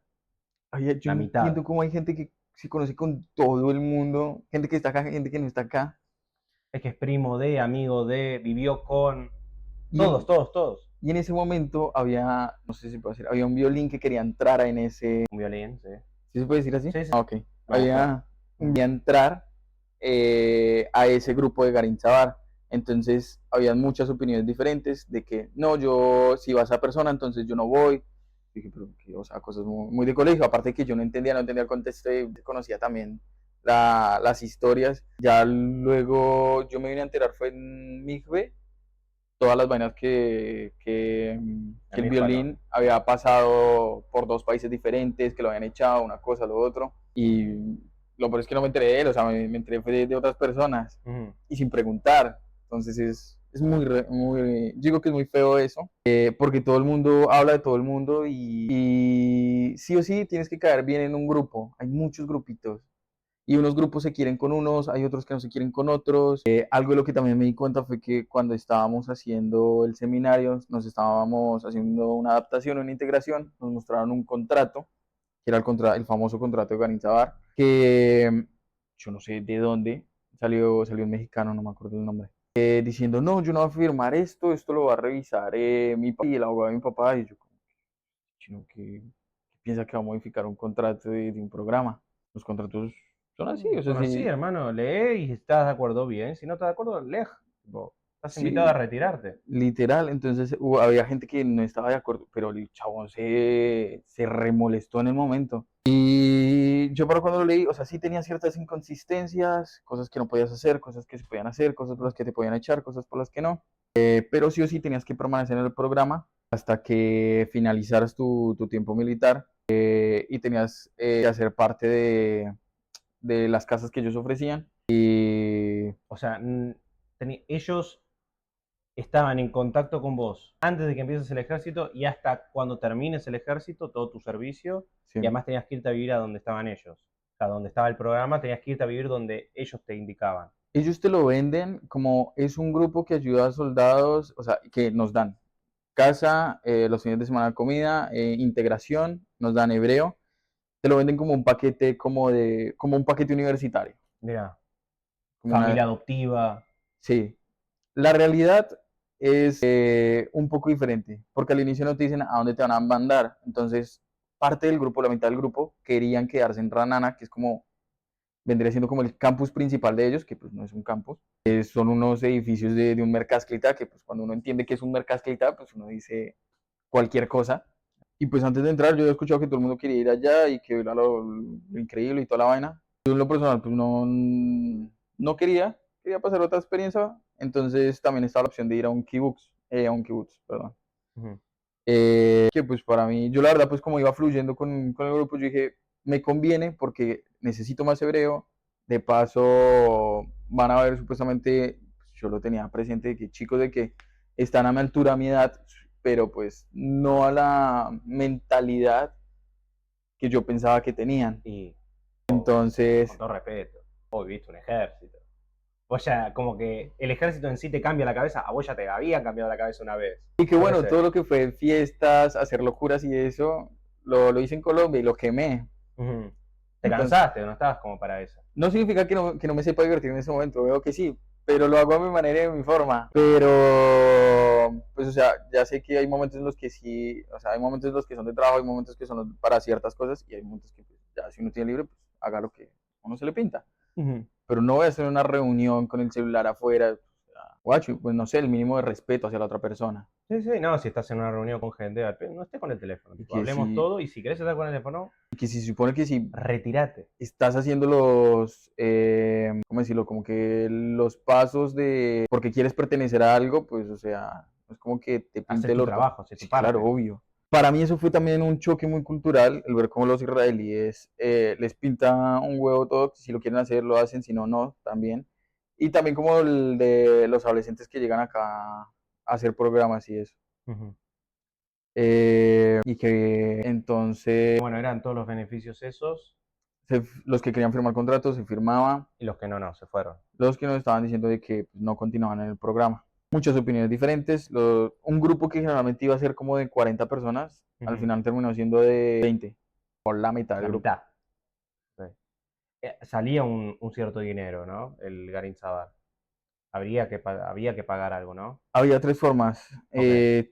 Ay, yo La no mitad. entiendo cómo hay gente que se conoce con todo el mundo, gente que está acá, gente que no está acá. Es que es primo de, amigo de, vivió con... Y Todos, en, todos, todos. y en ese momento había, no sé si se puede decir, había un violín que quería entrar en ese, Un violín, sí. ¿sí se puede decir así? Sí, sí, Ah, sí. ok. Una mujer. Había quería entrar a ese grupo de Garín Chavar. Entonces, habían muchas opiniones diferentes de que, no, yo, si va esa persona, entonces yo no voy. Dije, pero, o sea, cosas muy de colegio. Aparte de que yo no entendía el contexto, y conocía también las historias. Ya luego yo me vine a enterar, fue en Migbe, todas las vainas que En el mi hijo no. violín había pasado por 2 países diferentes, que lo habían echado, una cosa, lo otro. Y lo peor es que no me enteré de él, o sea, me enteré fue de otras personas Ujú. y sin preguntar. Entonces es muy, digo que es muy feo eso, porque todo el mundo habla de todo el mundo y sí o sí tienes que caer bien en un grupo. Hay muchos grupitos y unos grupos se quieren con unos, hay otros que no se quieren con otros. Algo de lo que también me di cuenta fue que cuando estábamos haciendo el seminario, nos estábamos haciendo una adaptación, una integración, nos mostraron un contrato, que era el famoso contrato de Garinzabar, que yo no sé de dónde, salió un mexicano, no me acuerdo el nombre, diciendo, no, yo no voy a firmar esto lo va a revisar mi papá y el abogado de mi papá, y yo como, chino, que piensa que va a modificar un contrato de un programa. Los contratos son así, o sea, Son así, sí, hermano. Lee y si estás de acuerdo, bien. Si no estás de acuerdo, lee. Tipo, estás invitado a sí, retirarte. literal. Entonces había gente que no estaba de acuerdo, pero el chabón se remolestó en el momento. Y yo para cuando lo leí, o sea, sí tenía ciertas inconsistencias, cosas que no podías hacer, cosas que se podían hacer, cosas por las que te podían echar, cosas por las que no. Pero sí o sí tenías que permanecer en el programa hasta que finalizaras tu tiempo militar y tenías que hacer parte de las casas que ellos ofrecían. Y O sea, ellos estaban en contacto con vos antes de que empieces el ejército y hasta cuando termines el ejército, todo tu servicio. Y sí, además tenías que irte a vivir a donde estaban ellos. O sea, donde estaba el programa, tenías que irte a vivir donde ellos te indicaban. ellos te lo venden como es un grupo que ayuda a soldados, o sea, que nos dan casa, los fines de semana comida, integración, nos dan hebreo, te lo venden como un paquete, como un paquete universitario, Mira, como familia una, adoptiva. sí. La realidad es un poco diferente, porque al inicio no te dicen a dónde te van a mandar, entonces parte del grupo, la mitad del grupo, querían quedarse en Ranana, que es como vendría siendo como el campus principal de ellos, que pues no es un campus, son unos edificios de un mercasclita, que pues cuando uno entiende que es un mercasclita, pues uno dice cualquier cosa. Y pues antes de entrar yo he escuchado que todo el mundo quería ir allá y que era lo increíble y toda la vaina. Yo en lo personal pues no quería, quería pasar otra experiencia, entonces también estaba la opción de ir a un kibutz, perdón. Ujú. Que pues para mí, yo la verdad pues como iba fluyendo con el grupo, yo dije, me conviene porque necesito más hebreo, de paso van a ver supuestamente, pues, yo lo tenía presente, que chicos de que están a mi altura, a mi edad, pero pues no a la mentalidad que yo pensaba que tenían. Y Entonces, con todo respeto, vos viviste un ejército. Vos ya, como que el ejército en sí te cambia la cabeza, a vos ya te había cambiado la cabeza una vez. y que Yo qué bueno, sé. todo lo que fue fiestas, hacer locuras y eso, lo hice en Colombia y lo quemé. Ujú. Te Entonces, cansaste, no estabas como para eso. no significa que no me sepa divertir en ese momento, veo que sí, pero lo hago a mi manera y a mi forma. Pero, pues, o sea, ya sé que hay momentos en los que sí, o sea, hay momentos en los que son de trabajo, hay momentos que son para ciertas cosas y hay momentos que, pues, ya si uno tiene libre, pues, haga lo que a uno se le pinta. Ujú. Pero no voy a hacer una reunión con el celular afuera, o sea, guacho, pues no sé, el mínimo de respeto hacia la otra persona. Sí, sí, no, si estás en una reunión con gente, no estés con el teléfono, Y tipo, hablemos todo y si querés estar con el teléfono, que si se supone que si retirate. estás haciendo ¿cómo decirlo? Como que los pasos de, porque quieres pertenecer a algo, pues, o sea, no es como que te Haces pinte el tu orto. trabajo, haces tu Sí, claro, parte. obvio. Para mí eso fue también un choque muy cultural, el ver cómo los israelíes les pinta un huevo todo, si lo quieren hacer, lo hacen, si no, no, también. Y también como el de los adolescentes que llegan acá a hacer programas y eso. Ujú. Y que entonces Bueno, eran todos los beneficios esos los que querían firmar contratos se firmaba, y los que no, no, se fueron. los que nos estaban diciendo de que pues, no continuaban en el programa. Muchas opiniones diferentes. Un grupo que generalmente iba a ser como de 40 personas, al Ujú. final terminó siendo de 20, por la mitad del La grupo. mitad. Sí. Salía un cierto dinero, ¿no? El Garin Sabar. Había que pagar algo, ¿no? Había tres formas. Ok,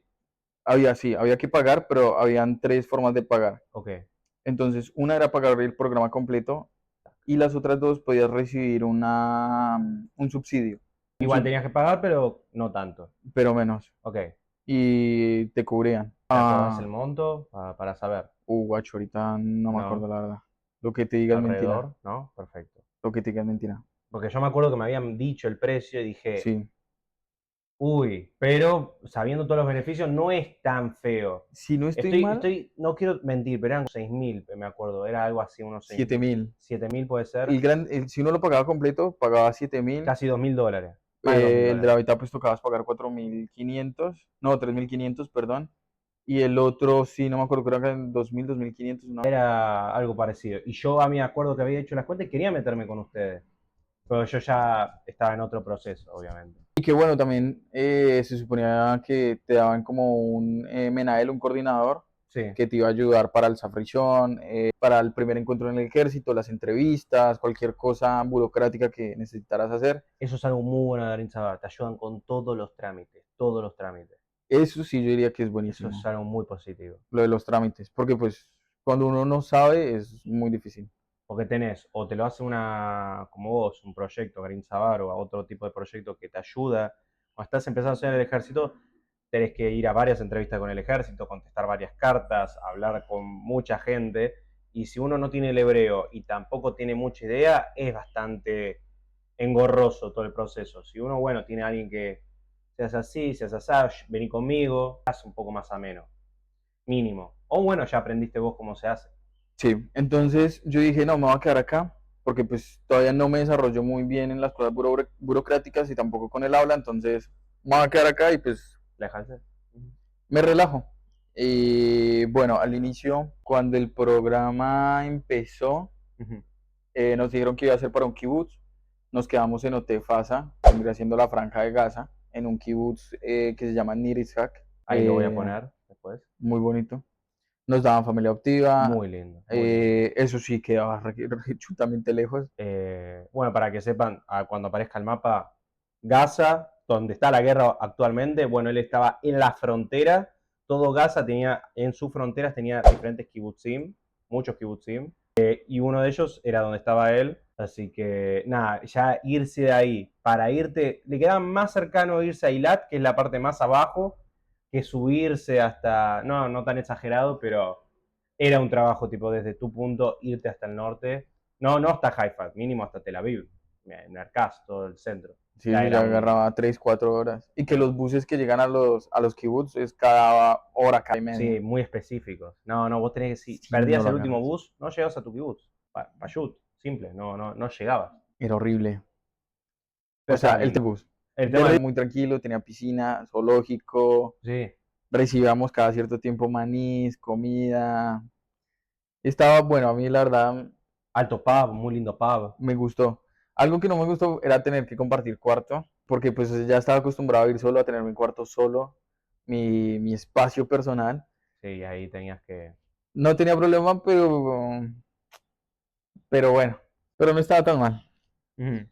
Sí, había que pagar, pero habían tres formas de pagar. ok. Entonces, una era pagar el programa completo y las otras dos podías recibir un subsidio, un Igual sub- tenías que pagar, pero no tanto. pero menos. Ok. Y te cubrían. ¿Te acordás el monto para saber? Guacho, ahorita no me acuerdo No. la verdad. Lo que te diga es mentira. Alrededor, ¿no? Perfecto. Lo que te diga es mentira. Porque yo me acuerdo que me habían dicho el precio y dije, Sí. uy, pero sabiendo todos los beneficios no es tan feo. Si no estoy mal, No quiero mentir, pero eran 6.000, me acuerdo, era algo así, unos 6.000. 7.000. 7.000 puede ser, Si uno lo pagaba completo, pagaba 7.000. casi $2.000, más de dos mil El de la dólares. mitad, pues tocabas pagar 4.500. No, 3.500, perdón. Y el otro, sí, no me acuerdo, creo que eran 2.000, 2.500. No. Era algo parecido. Y yo a mí me acuerdo que había hecho las cuentas y quería meterme con ustedes, pero yo ya estaba en otro proceso, obviamente. Y que bueno, también se suponía que te daban como un Menael, un coordinador, Sí, que te iba a ayudar para el Safrichón, para el primer encuentro en el ejército, las entrevistas, cualquier cosa burocrática que necesitaras hacer. eso es algo muy bueno de Darín Sabar, te ayudan con todos los trámites, todos los trámites. Eso sí, yo diría que es Eso es buenísimo, algo muy positivo. lo de los trámites, porque pues cuando uno no sabe es muy difícil. Porque tenés, o te lo hace como vos, un proyecto, Green Sabar, o otro tipo de proyecto que te ayuda. Cuando estás empezando a hacer el ejército, tenés que ir a varias entrevistas con el ejército, contestar varias cartas, hablar con mucha gente. Y si uno no tiene el hebreo y tampoco tiene mucha idea, es bastante engorroso todo el proceso. Si uno, bueno, tiene a alguien que se hace así, se hace así, vení conmigo, hace un poco más ameno, mínimo. O bueno, ya aprendiste vos cómo se hace. Sí, entonces yo dije, no, me voy a quedar acá, porque pues todavía no me desarrollo muy bien en las cosas burocráticas y tampoco con el habla, entonces me voy a quedar acá y pues ¿La dejaste? me relajo. Y bueno, al inicio, cuando el programa empezó, Ujú. nos dijeron que iba a ser para un kibutz. Nos quedamos en Otefasa, vendría siendo la franja de Gaza, en un kibutz que se llama Nir Ishak, Ahí lo voy a poner después. muy bonito. Nos daban familia adoptiva, Muy lindo, muy lindo. eso sí quedaba chutamente lejos. Bueno, para que sepan, cuando aparezca el mapa, Gaza, donde está la guerra actualmente, bueno, él estaba en la frontera. Todo Gaza tenía, en sus fronteras tenía diferentes kibutzim, muchos kibutzim, y uno de ellos era donde estaba él. Así que, nada, ya irse de ahí, para irte, le quedaba más cercano irse a Eilat, que es la parte más abajo, que subirse hasta, no, no tan exagerado, pero era un trabajo tipo desde tu punto irte hasta el norte. No, no hasta Haifa, mínimo hasta Tel Aviv, Merkaz, todo el centro. Sí, Ya yo ya era agarraba 3, 4 horas. Y que los buses que llegan a los kibbutz es cada hora, cada y media. sí, muy específicos. No, no, vos tenés que, si Sí, no perdías lo el último agarras. bus, no llegabas a tu kibutz. Payut, simple, no llegabas. Era horrible. O Pero sea, está el lindo. bus. El De tema resto, del... muy tranquilo, tenía piscina, zoológico, Sí, recibíamos cada cierto tiempo manís, comida. Estaba bueno, a mí la verdad alto pub, muy lindo pub. me gustó. Algo que no me gustó era tener que compartir cuarto, porque pues ya estaba acostumbrado a ir solo, a tener mi cuarto solo, mi espacio personal. Sí, ahí tenías que... No tenía problema, pero bueno, pero no estaba tan mal. Ujú.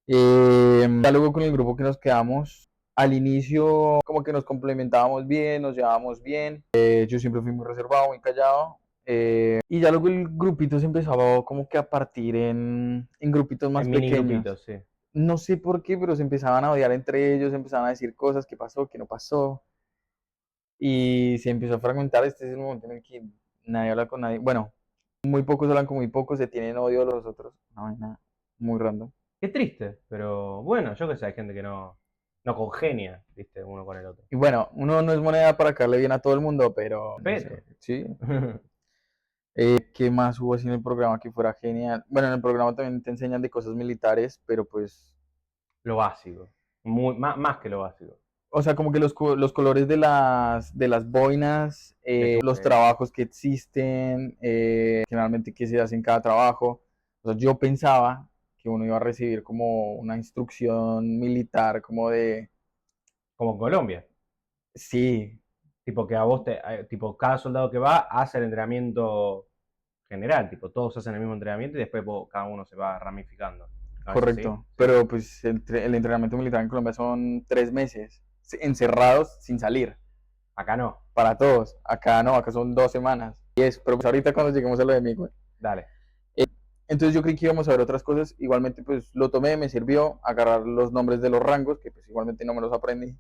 Ya luego con el grupo que nos quedamos, al inicio como que nos complementábamos bien, nos llevábamos bien. Yo siempre fui muy reservado, muy callado. Y ya luego el grupito se empezaba como que a partir en grupitos más En mini pequeños. grupitos, sí. No sé por qué, pero se empezaban a odiar entre ellos, empezaban a decir cosas, qué pasó, qué no pasó. Y se empezó a fragmentar. Este es el momento en el que nadie habla con nadie. Bueno, muy pocos hablan con muy pocos, se tienen odio los otros. Una vaina muy random. Qué triste, pero bueno, yo que sé, hay gente que no congenia, viste, uno con el otro. Y bueno, uno no es moneda para caerle bien a todo el mundo, pero no Pero, sé, sí. ¿Qué más hubo así en el programa que fuera genial? Bueno, en el programa también te enseñan de cosas militares, pero pues, lo básico, muy, más que lo básico. o sea, como que los colores de las boinas, De tu, los trabajos que existen, generalmente qué se hace en cada trabajo. O sea, yo pensaba que uno iba a recibir como una instrucción militar, como de, como en Colombia. sí, Tipo que a vos tipo, cada soldado que va hace el entrenamiento general, tipo, todos hacen el mismo entrenamiento y después cada uno se va ramificando. ¿No es así? correcto, Sí. pero pues el entrenamiento militar en Colombia son 3 meses encerrados sin salir, Acá no. para todos. Acá no, acá son 2 semanas. Pero pues ahorita cuando lleguemos a lo de mí, güey. Dale. Entonces yo creí que íbamos a ver otras cosas, igualmente pues lo tomé, me sirvió agarrar los nombres de los rangos, que pues igualmente no me los aprendí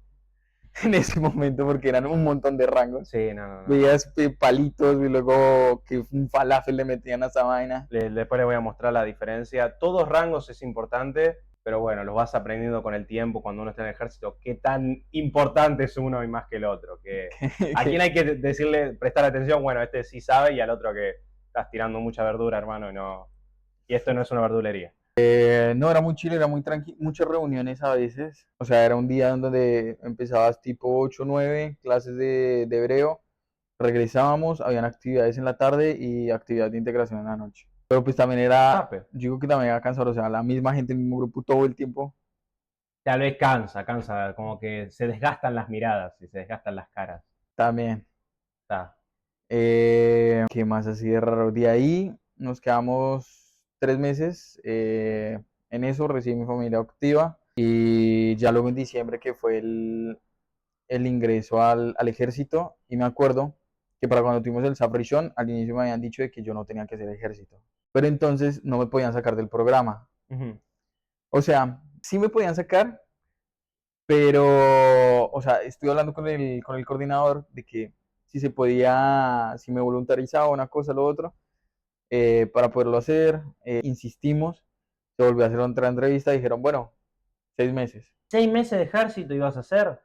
en ese momento porque eran un montón de rangos. Sí, no. Veías palitos y luego que un falafel le metían a esa vaina. Después les voy a mostrar la diferencia. Todos rangos es importante, pero bueno, los vas aprendiendo con el tiempo cuando uno está en el ejército. Qué tan importante es uno y más que el otro. Que a quién hay que decirle, prestar atención, bueno, este sí sabe y al otro que estás tirando mucha verdura, hermano, y esto no es una verdulería. No, era muy chido, era muy tranquilo, muchas reuniones a veces. O sea, era un día donde empezabas tipo 8 o 9, clases de hebreo, regresábamos, habían actividades en la tarde y actividades de integración en la noche. Pero pues también era, Sape. yo creo que también era cansador, o sea, la misma gente, el mismo grupo todo el tiempo. Tal vez cansa, como que se desgastan las miradas y se desgastan las caras. También. Está. ¿Qué más así de raro? De ahí nos quedamos 3 meses en eso, recibí mi familia activa y ya luego en diciembre que fue el ingreso al ejército y me acuerdo que para cuando tuvimos el Saprishon al inicio me habían dicho de que yo no tenía que hacer ejército, pero entonces no me podían sacar del programa. Ujú. O sea, sí me podían sacar, pero, o sea, estuve hablando con el coordinador de que si se podía, si me voluntarizaba una cosa o lo otro, para poderlo hacer, insistimos, se volvió a hacer otra entrevista, dijeron, bueno, 6 meses. 6 meses de ejército ibas a hacer.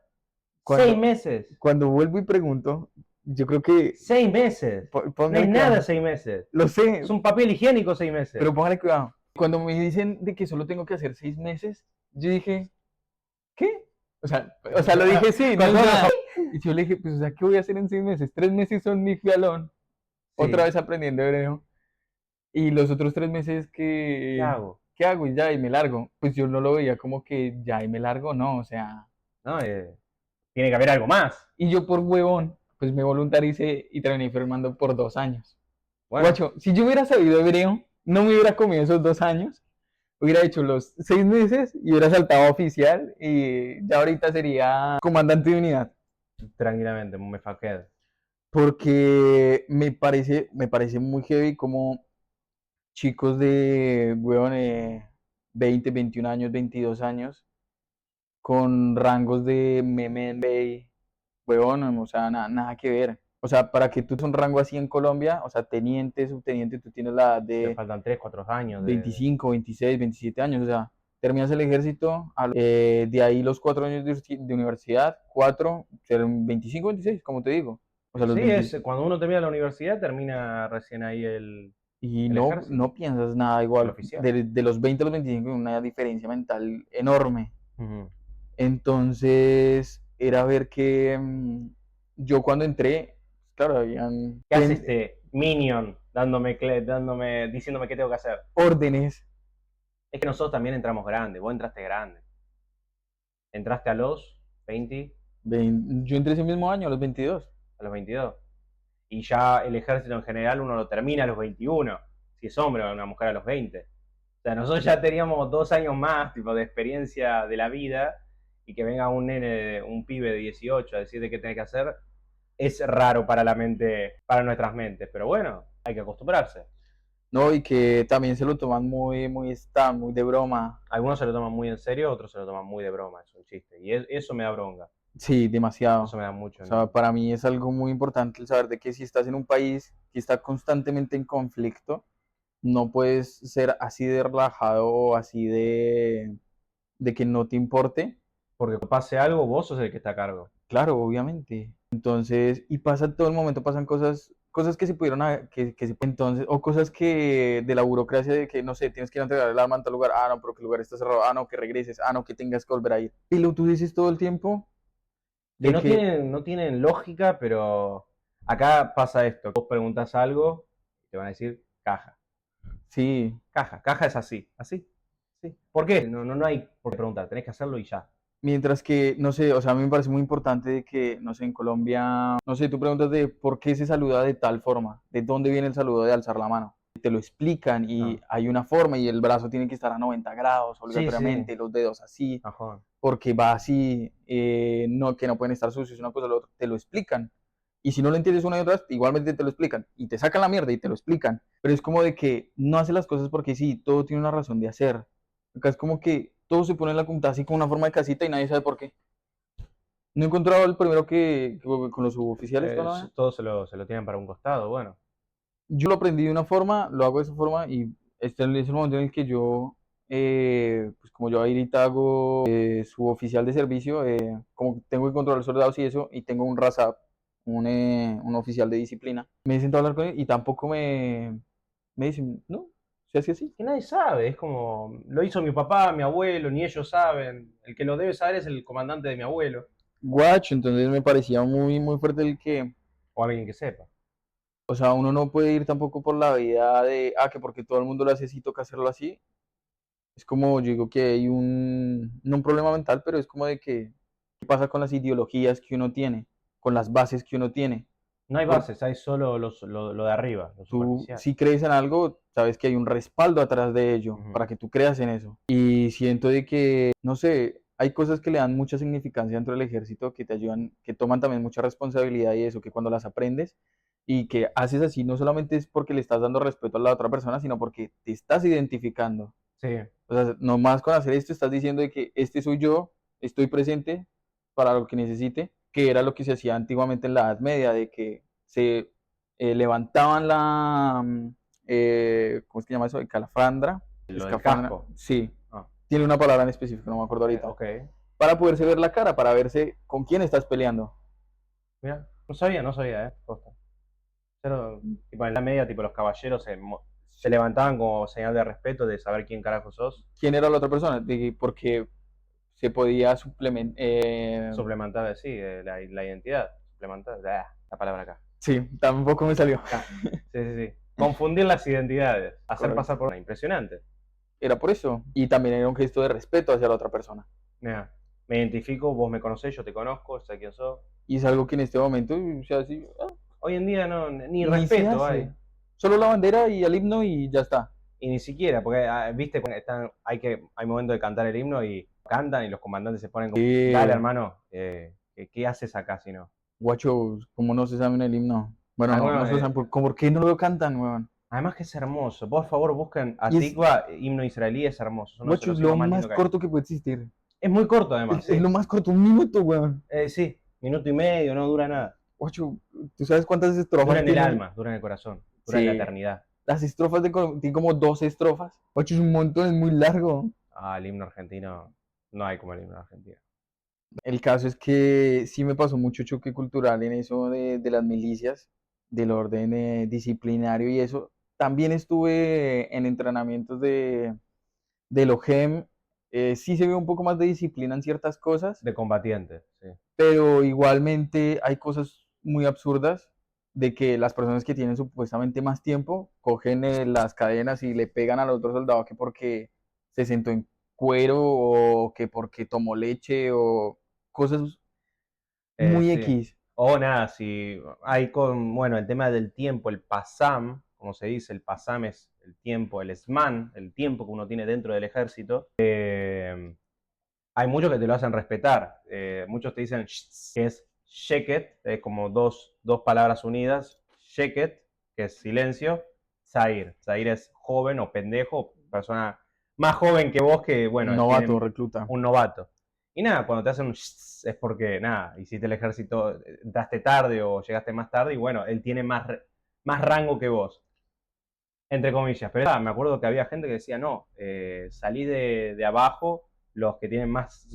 Cuando, 6 meses. cuando vuelvo y pregunto, yo creo que, 6 meses. No póngale es nada cuidado, 6 meses. lo sé, Es un papel higiénico 6 meses. pero póngale cuidado. Cuando me dicen de que solo tengo que hacer 6 meses, yo dije, ¿qué? O sea, lo dije sí, no, y yo le dije, pues, o sea, ¿qué voy a hacer en 6 meses? 3 meses son mi fialón, otra vez aprendiendo hebreo. Y los otros 3 meses ¿Qué hago? ¿qué hago? Y ya, y me largo. Pues yo no lo veía como que ya, y me largo, no, o sea. ¿No? Tiene que haber algo más. Y yo por huevón, pues me voluntaricé y terminé firmando por 2 años. Bueno, Guacho, si yo hubiera sabido hebreo, no me hubiera comido esos 2 años, hubiera hecho los 6 meses y hubiera saltado a oficial y ya ahorita sería comandante de unidad. tranquilamente, me faqué. Porque me parece muy heavy como chicos de, weón, 20, 21 años, 22 años, con rangos de meme Bay, weón, o sea, nada que ver. O sea, para que tú tengas un rango así en Colombia, o sea, teniente, subteniente, tú tienes la edad Te de faltan 3, 4 años de... 25, 26, 27 años, o sea, terminas el ejército, de ahí los 4 años de universidad, 4, serán 25, 26, como te digo. O sea, los Sí, 20, cuando uno termina la universidad, termina recién ahí y el no, ejército, no piensas nada el igual. oficial. De los 20 a los 25 hay una diferencia mental enorme. Ujú. Entonces, era ver que yo cuando entré, claro, habían ¿Qué hace este minion diciéndome qué tengo que hacer? órdenes. Es que nosotros también entramos grande, vos entraste grande. Entraste a los 20, Yo entré ese mismo año, a los 22. a los 22. Y ya el ejército en general uno lo termina a los 21, si es hombre o una mujer a los 20. O sea, nosotros ya teníamos 2 años más tipo, de experiencia de la vida y que venga un nene, un pibe de 18 a decirte qué tenés que hacer, es raro para la mente, para nuestras mentes. Pero bueno, hay que acostumbrarse. No, y que también se lo toman muy de broma. Algunos se lo toman muy en serio, otros se lo toman muy de broma, es un chiste. Y eso me da bronca, Sí, demasiado. eso me da mucho. O sea, para mí es algo muy importante el saber de que si estás en un país que está constantemente en conflicto, no puedes ser así de relajado o así de que no te importe. Porque pase algo, vos sos el que está a cargo. Claro, obviamente. Entonces, y pasa todo el momento, pasan cosas que se pudieron, entonces, o cosas que de la burocracia de que, no sé, tienes que ir a entregar el arma en tal lugar, ah, no, pero que el lugar está cerrado, ah, no, que regreses, ah, no, que tengas que volver a ir. Y lo tú dices todo el tiempo Que de que, no tienen lógica, pero acá pasa esto. Vos preguntás algo y te van a decir caja. sí, Caja es así, así. Sí. ¿Por qué? No hay por qué preguntar, tenés que hacerlo y ya. mientras que, no sé, o sea, a mí me parece muy importante de que, no sé, en Colombia, no sé, tú preguntas de por qué se saluda de tal forma, de dónde viene el saludo de alzar la mano. Te lo explican y Ah. hay una forma y el brazo tiene que estar a 90 grados Sí, sí. obligatoriamente, los dedos así, Ajá. porque va así, no, que no pueden estar sucios, una cosa o la otra, te lo explican. Y si no lo entiendes una y otra vez, igualmente te lo explican. Y te sacan la mierda y te lo explican. Pero es como de que no hace las cosas porque sí, todo tiene una razón de hacer. Acá es como que todo se pone en la punta así con una forma de casita y nadie sabe por qué. No he encontrado el primero que con los suboficiales. Todos se lo tienen para un costado, bueno. Yo lo aprendí de una forma, lo hago de esa forma y este es el momento en el que yo, pues como yo ahorita hago suboficial de servicio, como tengo que controlar soldados y eso, y tengo un RASAP, un oficial de disciplina, me he sentado a hablar con él y tampoco me dicen, no, se hace así. Que nadie sabe, es como, lo hizo mi papá, mi abuelo, ni ellos saben. El que lo debe saber es el comandante de mi abuelo, Guacho, entonces me parecía muy fuerte el que, o alguien que sepa. o sea, uno no puede ir tampoco por la vida de, que porque todo el mundo lo hace así, toca hacerlo así. Es como, yo digo que hay no un problema mental, pero es como de que, ¿qué pasa con las ideologías que uno tiene? Con las bases que uno tiene. No hay Por- bases, hay solo lo de arriba, lo Tú, superficial. si crees en algo, sabes que hay un respaldo atrás de ello, Ujú. para que tú creas en eso. Y siento de que, no sé, hay cosas que le dan mucha significancia dentro del ejército, que te ayudan, que toman también mucha responsabilidad y eso, que cuando las aprendes y que haces así, no solamente es porque le estás dando respeto a la otra persona, sino porque te estás identificando. Sí, O sea, nomás con hacer esto estás diciendo de que este soy yo, estoy presente para lo que necesite, que era lo que se hacía antiguamente en la Edad Media, de que se levantaban ¿cómo es que se llama eso? De calafandra. lo del Escafandra, casco. sí, Ah, tiene una palabra en específico, no me acuerdo ahorita. ok. Para poderse ver la cara, para verse con quién estás peleando. Mira, no sabía, posta. Pero, tipo, en la media, tipo, los caballeros se levantaban como señal de respeto de saber quién carajo sos. ¿Quién era la otra persona? Porque se podía Suplementar, sí, la identidad. Suplementar, la palabra acá. sí, tampoco me salió. Sí. Confundir las identidades, hacer Correcto. pasar por una. Impresionante. Era por eso. Y también era un gesto de respeto hacia la otra persona. Mira, me identifico, vos me conocés, yo te conozco, sé quién sos. Y es algo que en este momento, o sea, sí, Hoy en día ni ni se respeto hace. hay. Solo la bandera y el himno y ya está. Y ni siquiera, porque viste, hay momentos de cantar el himno y cantan y los comandantes se ponen como, dale hermano, ¿qué haces acá si no? Guacho, ¿cómo no se saben el himno? Bueno, no se saben, ¿por qué no lo cantan, weón? Además que es hermoso, por favor busquen Y es- Atikva, himno israelí, es hermoso, es uno de Guacho, los es lo himnos más más lindos que hay. corto que puede existir. Es muy corto además, Es sí. lo más corto, 1 minuto, weón. Sí, minuto y medio, no dura nada. Guacho, ¿tú sabes cuántas estrofas Dura en el tiene? alma, dura en el corazón, dura en la Sí. eternidad. Las estrofas tienen como 12 estrofas. Guacho, es un montón, es muy largo. El himno argentino, no hay como el himno argentino. El caso es que sí me pasó mucho choque cultural en eso de las milicias, del orden disciplinario y eso. También estuve en entrenamientos del OGEM. Sí se ve un poco más de disciplina en ciertas cosas, De combatientes, sí. pero igualmente hay cosas muy absurdas de que las personas que tienen supuestamente más tiempo cogen las cadenas y le pegan al otro soldado que porque se sentó en cuero o que porque tomó leche o cosas muy Sí. X. O nada, si hay bueno, el tema del tiempo, el pasam, como se dice, el pasam es el tiempo, el esman, el tiempo que uno tiene dentro del ejército. Hay muchos que te lo hacen respetar. Muchos te dicen que es sheket, es como dos palabras unidas. Sheket, que es silencio. Zair. Zair es joven o pendejo, persona más joven que vos que, Un bueno, novato, tienen recluta. un novato. Y nada, cuando te hacen un es porque, nada, hiciste el ejército, entraste tarde o llegaste más tarde y bueno, él tiene más rango que vos, entre comillas. Pero me acuerdo que había gente que decía, no, salí de abajo, los que tienen más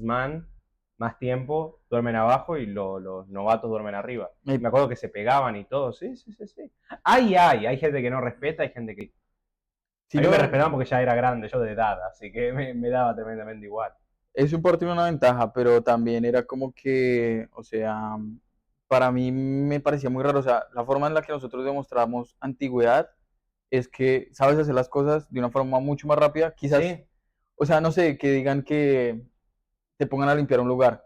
tiempo, duermen abajo y los novatos duermen arriba. Eh, Me acuerdo que se pegaban y todo, sí, sí, sí, sí. Hay gente que no respeta, hay gente que... si A mí me no, respetaban porque ya era grande, yo de edad, así que me daba tremendamente igual. eso parte de una ventaja, pero también era como que, o sea, para mí me parecía muy raro, o sea, la forma en la que nosotros demostramos antigüedad es que sabes hacer las cosas de una forma mucho más rápida, quizás, ¿Sí? o sea, no sé, que digan que te pongan a limpiar un lugar.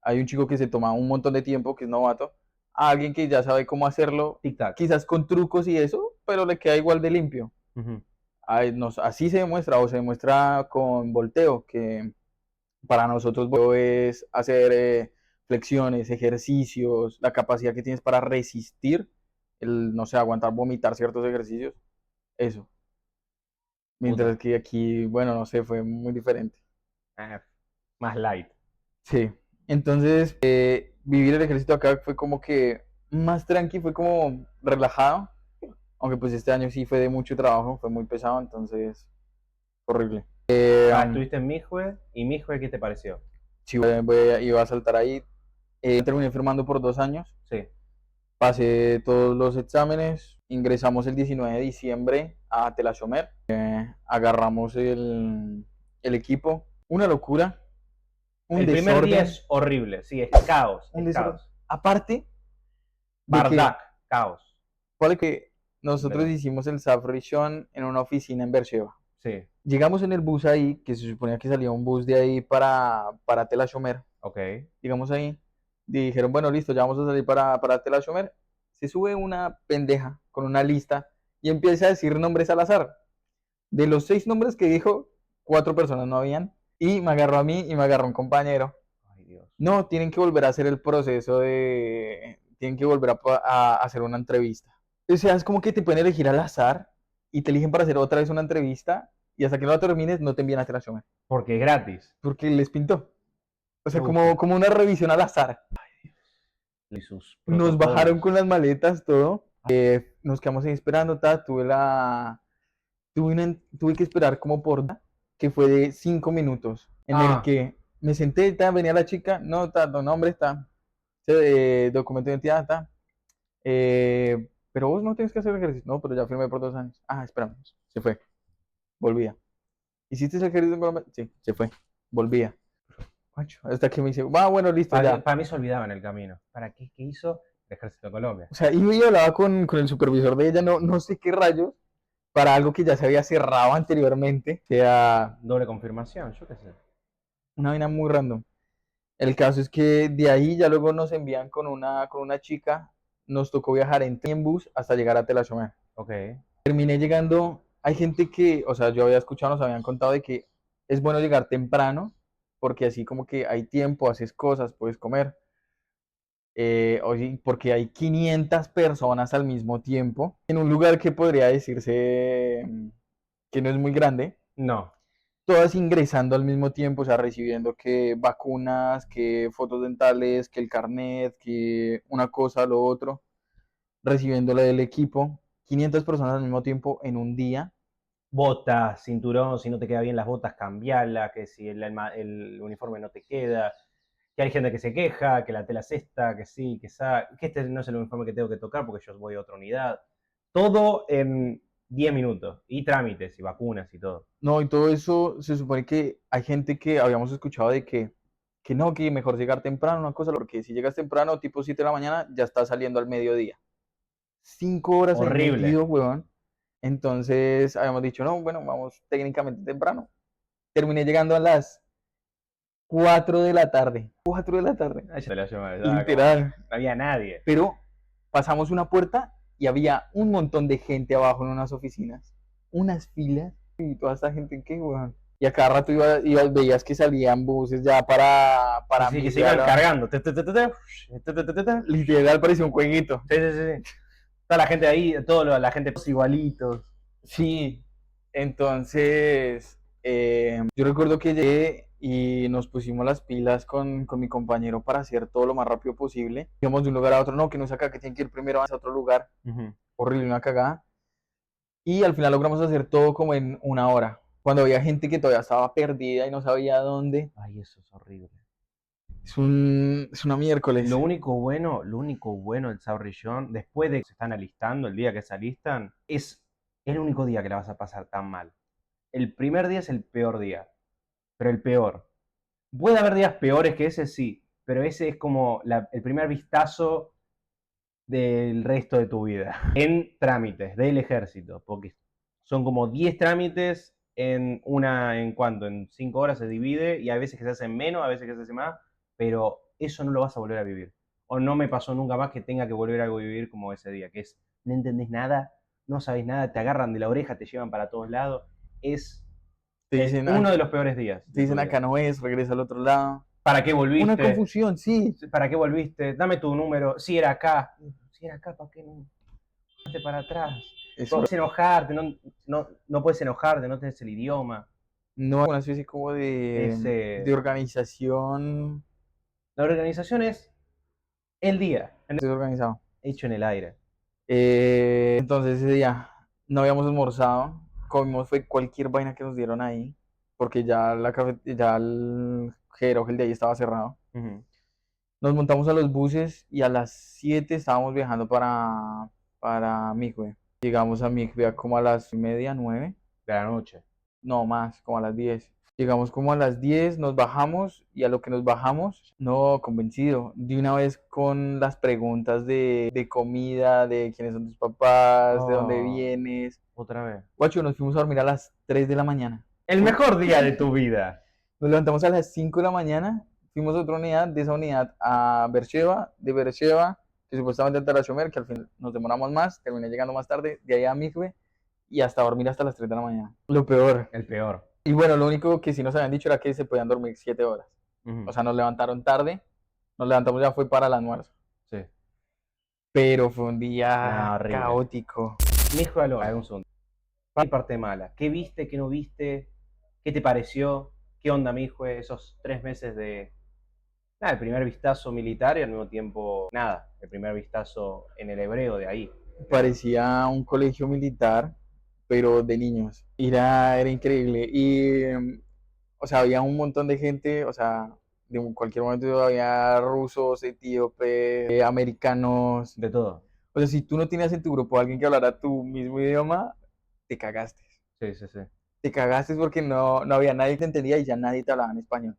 Hay un chico que se toma un montón de tiempo, que es novato, a alguien que ya sabe cómo hacerlo, Tic-tac. quizás con trucos y eso, pero le queda igual de limpio. Ujú. Así se demuestra, o se demuestra con volteo, que para nosotros volteo es hacer flexiones, ejercicios, la capacidad que tienes para resistir, no sé, aguantar, vomitar ciertos ejercicios, eso. Mientras Puta. que aquí, bueno, no sé, fue muy diferente. Eh, más light. Sí. Entonces, vivir el ejército acá fue como que más tranqui, fue como relajado, aunque pues este año sí fue de mucho trabajo, fue muy pesado, entonces, horrible. Estuviste en Mijue, y Mijue, ¿qué te pareció? Sí, iba a saltar ahí. Terminé firmando por 2 años. Sí, Pasé todos los exámenes. Ingresamos el 19 de diciembre a Telasomer. Agarramos el equipo. Una locura. Un el primer día desorden. es horrible, sí, Un es desorden. caos. Aparte de que, Bardac, caos. ¿cuál es que nosotros Completo. hicimos el Safrishon en una oficina en Bercheva? Sí, Llegamos en el bus ahí, que se suponía que salía un bus de ahí para Telasomer. ok. Llegamos ahí, dijeron, bueno, listo, ya vamos a salir para Telasomer. Se sube una pendeja con una lista y empieza a decir nombres al azar. De los 6 nombres que dijo, 4 personas no habían. Y me agarró a mí y me agarró un compañero. Ay, Dios. No, tienen que volver a hacer el proceso de... Tienen que volver a hacer una entrevista. O sea, es como que te pueden elegir al azar y te eligen para hacer otra vez una entrevista y hasta que no la termines no te envían a Telasomer. Porque es gratis. Porque les pintó. O sea, Puta. como una revisión al azar. Y sus Nos bajaron protocolos. con las maletas, todo. Nos quedamos ahí esperando, tuve que esperar como que fue de 5 minutos, en el Ah, que me senté, venía la chica, no, tu nombre está, documento de identidad está, pero vos no tienes que hacer ejercicio, no, pero ya firmé por 2 años. Ah, esperamos, se fue, volvía. ¿Hiciste el ejercicio en Colombia? Sí, se fue, volvía. Hasta que me dice, bueno, listo, ya. para mí se olvidaba en el camino. ¿Para qué? ¿Qué hizo el ejército de Colombia? O sea, y yo hablaba con el supervisor de ella, no sé qué rayos, para algo que ya se había cerrado anteriormente. O sea, Doble confirmación, yo qué sé. una vaina muy random. El caso es que de ahí ya luego nos envían con una chica. Nos tocó viajar en bus hasta llegar a Telasomer. Ok. Terminé llegando. Hay gente que, o sea, yo había escuchado, nos habían contado de que es bueno llegar temprano, porque así como que hay tiempo, haces cosas, puedes comer. Oye, porque hay 500 personas al mismo tiempo en un lugar que podría decirse que no es muy grande, No. todas ingresando al mismo tiempo, o sea, recibiendo que vacunas, que fotos dentales, que el carnet, que una cosa, lo otro, recibiendo la del equipo, 500 personas al mismo tiempo en un día, botas, cinturón, si no te queda bien las botas, cambiala, que si el uniforme no te queda, que hay gente que se queja, que la tela es esta, que sí, que este no es el uniforme que tengo que tocar porque yo voy a otra unidad. Todo en 10 minutos. Y trámites y vacunas y todo. No, y todo eso se supone que hay gente que habíamos escuchado de que no, que mejor llegar temprano, una cosa, porque si llegas temprano, tipo 7 de la mañana, ya estás saliendo al mediodía. 5 horas ahí Horrible. metido, huevón. Entonces habíamos dicho, no, bueno, vamos técnicamente temprano. Terminé llegando a las 4 de la tarde. 4 de la tarde. Ahí te la llevo, Literal. no había nadie. Pero pasamos una puerta y había un montón de gente abajo en unas oficinas. Unas filas. Y toda esta gente, ¿qué, weón? Y a cada rato veías que salían buses ya para Sí, que mí. se iban cargando. Literal parecía un jueguito. Sí, sí, sí. Toda la gente ahí, la gente igualitos. Sí, entonces yo recuerdo que llegué y nos pusimos las pilas con mi compañero para hacer todo lo más rápido posible. Íbamos de un lugar a otro, no, que no es acá, que tienen que ir primero a otro lugar. Horrible, una cagada. Y al final logramos hacer todo como en 1 hora. Cuando había gente que todavía estaba perdida y no sabía dónde. Ay, eso es horrible. Es una miércoles. Lo único bueno del Saurillón, después de que se están alistando, el día que se alistan, es el único día que la vas a pasar tan mal. El primer día es el peor día, pero el peor. Puede haber días peores que ese, sí, pero ese es como el primer vistazo del resto de tu vida. En trámites del ejército, porque son como 10 trámites en 5 horas se divide y a veces que se hacen menos, a veces que se hace más, pero eso no lo vas a volver a vivir. O no me pasó nunca más que tenga que volver a vivir como ese día, que es, no entendés nada, no sabés nada, te agarran de la oreja, te llevan para todos lados. Es uno de los peores días. Te dicen acá no es, regresa al otro lado. ¿Para qué volviste? Una confusión, sí. ¿Para qué volviste? Dame tu número. Si era acá. Si era acá, ¿para qué no? Para atrás. Eso. Puedes enojarte, no puedes enojarte, no tenés el idioma. No, una especie como de organización. La organización es el día. Desorganizado. Hecho en el aire. Entonces ese día no habíamos almorzado, comimos fue cualquier vaina que nos dieron ahí, porque ya el Jerogel de ahí estaba cerrado. Nos montamos a los buses y a las 7 estábamos viajando para Migüe. Llegamos a Migüe como a las 8:30, 9. De la noche. No más, como a las 10. Llegamos como a las 10, nos bajamos y a lo que nos bajamos, no, convencido, de una vez con las preguntas de comida, de quiénes son tus papás, de dónde vienes. Otra vez. Guacho, nos fuimos a dormir a las 3 de la mañana. El mejor día de tu vida. Nos levantamos a las 5 de la mañana, fuimos a otra unidad, de esa unidad a Beersheba, de Beersheba, que supuestamente a Tarachomer, que al final nos demoramos más, terminé llegando más tarde, de ahí a Migüe y hasta dormir hasta las 3 de la mañana. Lo peor. El peor. Y bueno, lo único que sí nos habían dicho era que se podían dormir 7 horas. O sea, nos levantaron tarde, nos levantamos ya fue para el almuerzo. Sí. Pero fue un día horrible. caótico. Mijo, un segundo. Parte mala. ¿Qué viste, qué no viste? ¿Qué te pareció? ¿Qué onda, mijo? Esos 3 meses de... el primer vistazo militar y al mismo tiempo, el primer vistazo en el hebreo de ahí. Parecía un colegio militar, pero de niños. Era increíble. Y, o sea, había un montón de gente, o sea, de cualquier momento había rusos, etíopes, americanos. De todo. O sea, si tú no tenías en tu grupo a alguien que hablara tu mismo idioma, te cagaste. Sí, sí, sí. Te cagaste porque no había nadie que te entendía y ya nadie te hablaba en español.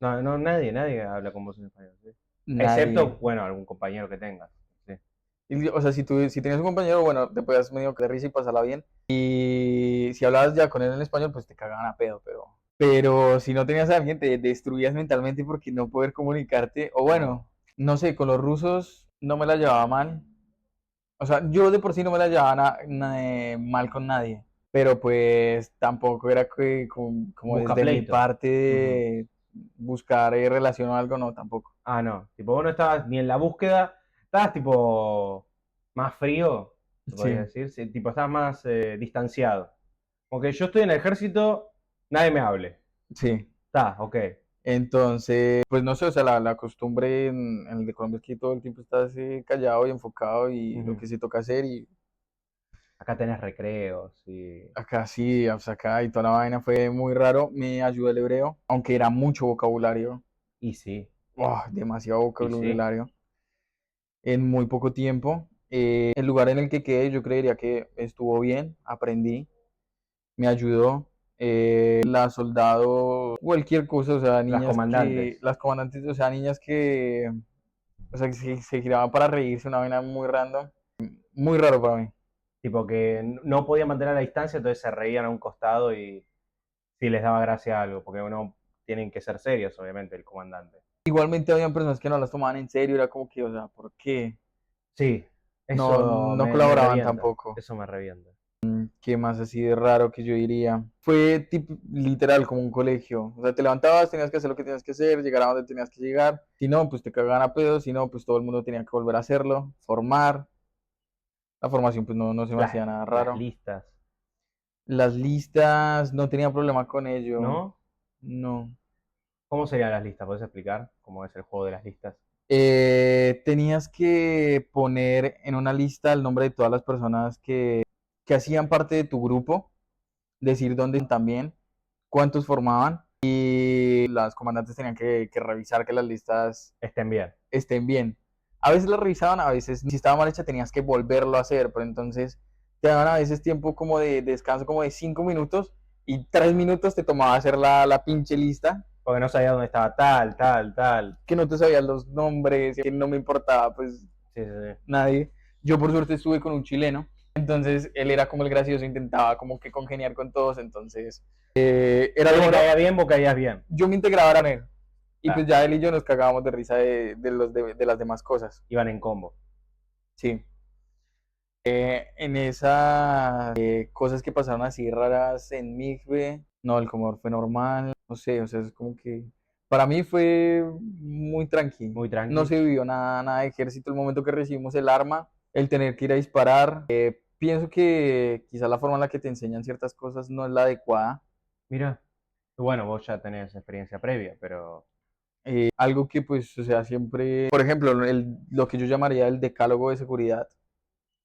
No, nadie habla con vos en español. ¿Sí? Excepto, bueno, algún compañero que tengas. Sí. Y, o sea, si tenías un compañero, bueno, te podías medio que de risa y pasarla bien. Y si hablabas ya con él en español, pues te cagaban a pedo, pero si no tenías a alguien, te destruías mentalmente porque no poder comunicarte. O bueno, no sé, con los rusos no me la llevaba mal. O sea, yo de por sí no me la llevaba mal con nadie. Pero pues tampoco era como desde mi parte de buscar relación o algo, no, tampoco. No. Tipo, vos no estabas ni en la búsqueda, estabas tipo más frío, se podría decir. Sí, tipo, estabas más distanciado. Aunque yo estoy en el ejército, nadie me hable. Sí. Está, ok. Entonces, pues no sé, o sea, la costumbre en el de Colombia es que todo el tiempo estás callado y enfocado y lo que se toca hacer y Acá tenés recreos y... Acá sí, o sea, acá y toda la vaina fue muy raro. Me ayudó el hebreo, aunque era mucho vocabulario, Y sí, demasiado y sí. vocabulario en muy poco tiempo. El lugar en el que quedé, yo creería que estuvo bien, aprendí, me ayudó. La soldado, cualquier cosa, o sea, Las niñas que, comandantes. las comandantes, o sea, niñas que, o sea, que se giraban para reírse, una vaina muy random, muy raro para mí. Tipo que no podían mantener la distancia, entonces se reían a un costado y sí les daba gracia algo, porque uno tienen que ser serios, obviamente, el comandante. Igualmente había personas que no las tomaban en serio, era como que, o sea, ¿por qué? Sí, No, eso no me colaboraban revienta, tampoco. eso me revienta. ¿Qué más así de raro que yo diría? Fue tipo, literal como un colegio. O sea, te levantabas, tenías que hacer lo que tenías que hacer, llegar a donde tenías que llegar. Si no, pues te cagaban a pedos. Si no, pues todo el mundo tenía que volver a hacerlo. Formar. La formación, pues no se me hacía nada Las raro. listas, Las listas, no tenía problema con ello. ¿no? No. ¿Cómo serían las listas? ¿Puedes explicar cómo es el juego de las listas? Tenías que poner en una lista el nombre de todas las personas que hacían parte de tu grupo, decir dónde también, cuántos formaban y las comandantes tenían que revisar que las listas Estén bien. estén bien. A veces las revisaban, a veces si estaba mal hecha tenías que volverlo a hacer, pero entonces te daban a veces tiempo como de descanso como de 5 minutos y 3 minutos te tomaba hacer la pinche lista, Porque no sabía dónde estaba tal, tal, tal. que no te sabías los nombres, que no me importaba pues Sí, sí, sí. nadie. Yo por suerte estuve con un chileno, entonces él era como el gracioso, intentaba como que congeniar con todos, entonces era Si lo él le bueno. caía bien, vos caías bien. Yo me integraba con él. Y Ah, pues ya él y yo nos cagábamos de risa de las demás cosas. iban en combo. Sí. En esas cosas que pasaron así raras en Migbe, no, el comedor fue normal. No sé, o sea, es como que para mí fue muy tranquilo. Muy No tranqui. se vivió nada de ejército el momento que recibimos el arma, el tener que ir a disparar. Pienso que quizá la forma en la que te enseñan ciertas cosas no es la adecuada. Mira. Bueno, vos ya tenés experiencia previa, pero... Algo que pues, o sea, siempre, por ejemplo, lo que yo llamaría el decálogo de seguridad,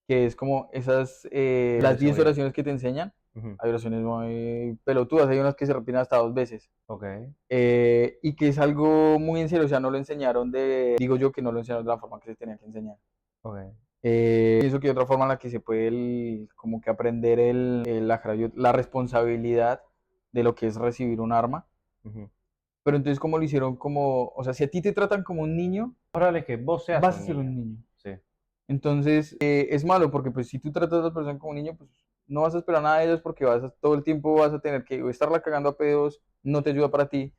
que es como esas, ¿Qué es de las 10 seguridad? oraciones que te enseñan. Ujú. Hay oraciones muy pelotudas, hay unas que se repiten hasta 2 veces. Ok, Y que es algo muy en serio, o sea, no lo enseñaron digo yo que no lo enseñaron de la forma que se tenía que enseñar. ok. Pienso que hay otra forma en la que se puede como que aprender la responsabilidad de lo que es recibir un arma. Ujú. Pero entonces, ¿cómo lo hicieron? Como, o sea, si a ti te tratan como un niño, Probable es que vos seas vas a un ser un niño. niño. Sí. Entonces, es malo porque pues si tú tratas a la persona como un niño, pues no vas a esperar nada de ellos porque todo el tiempo vas a tener que estarla cagando a pedos, no te ayuda para ti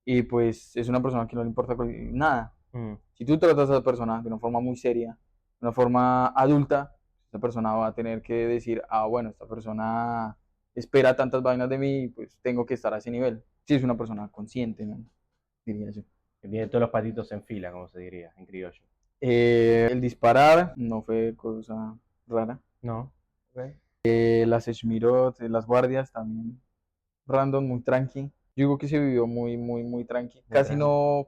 y pues es una persona que no le importa nada. Ujú. Si tú tratas a esa persona de una forma muy seria, de una forma adulta, esa persona va a tener que decir, ah, bueno, esta persona espera tantas vainas de mí, pues tengo que estar a ese nivel. Si es una persona consciente, ¿no? Diría yo. Vienen todos los patitos en fila, como se diría, en criollo. El disparar no fue cosa rara. No. Ok. Las Shmirot, las guardias también random, muy tranqui. Yo digo que se vivió muy tranqui. Muy tranqui.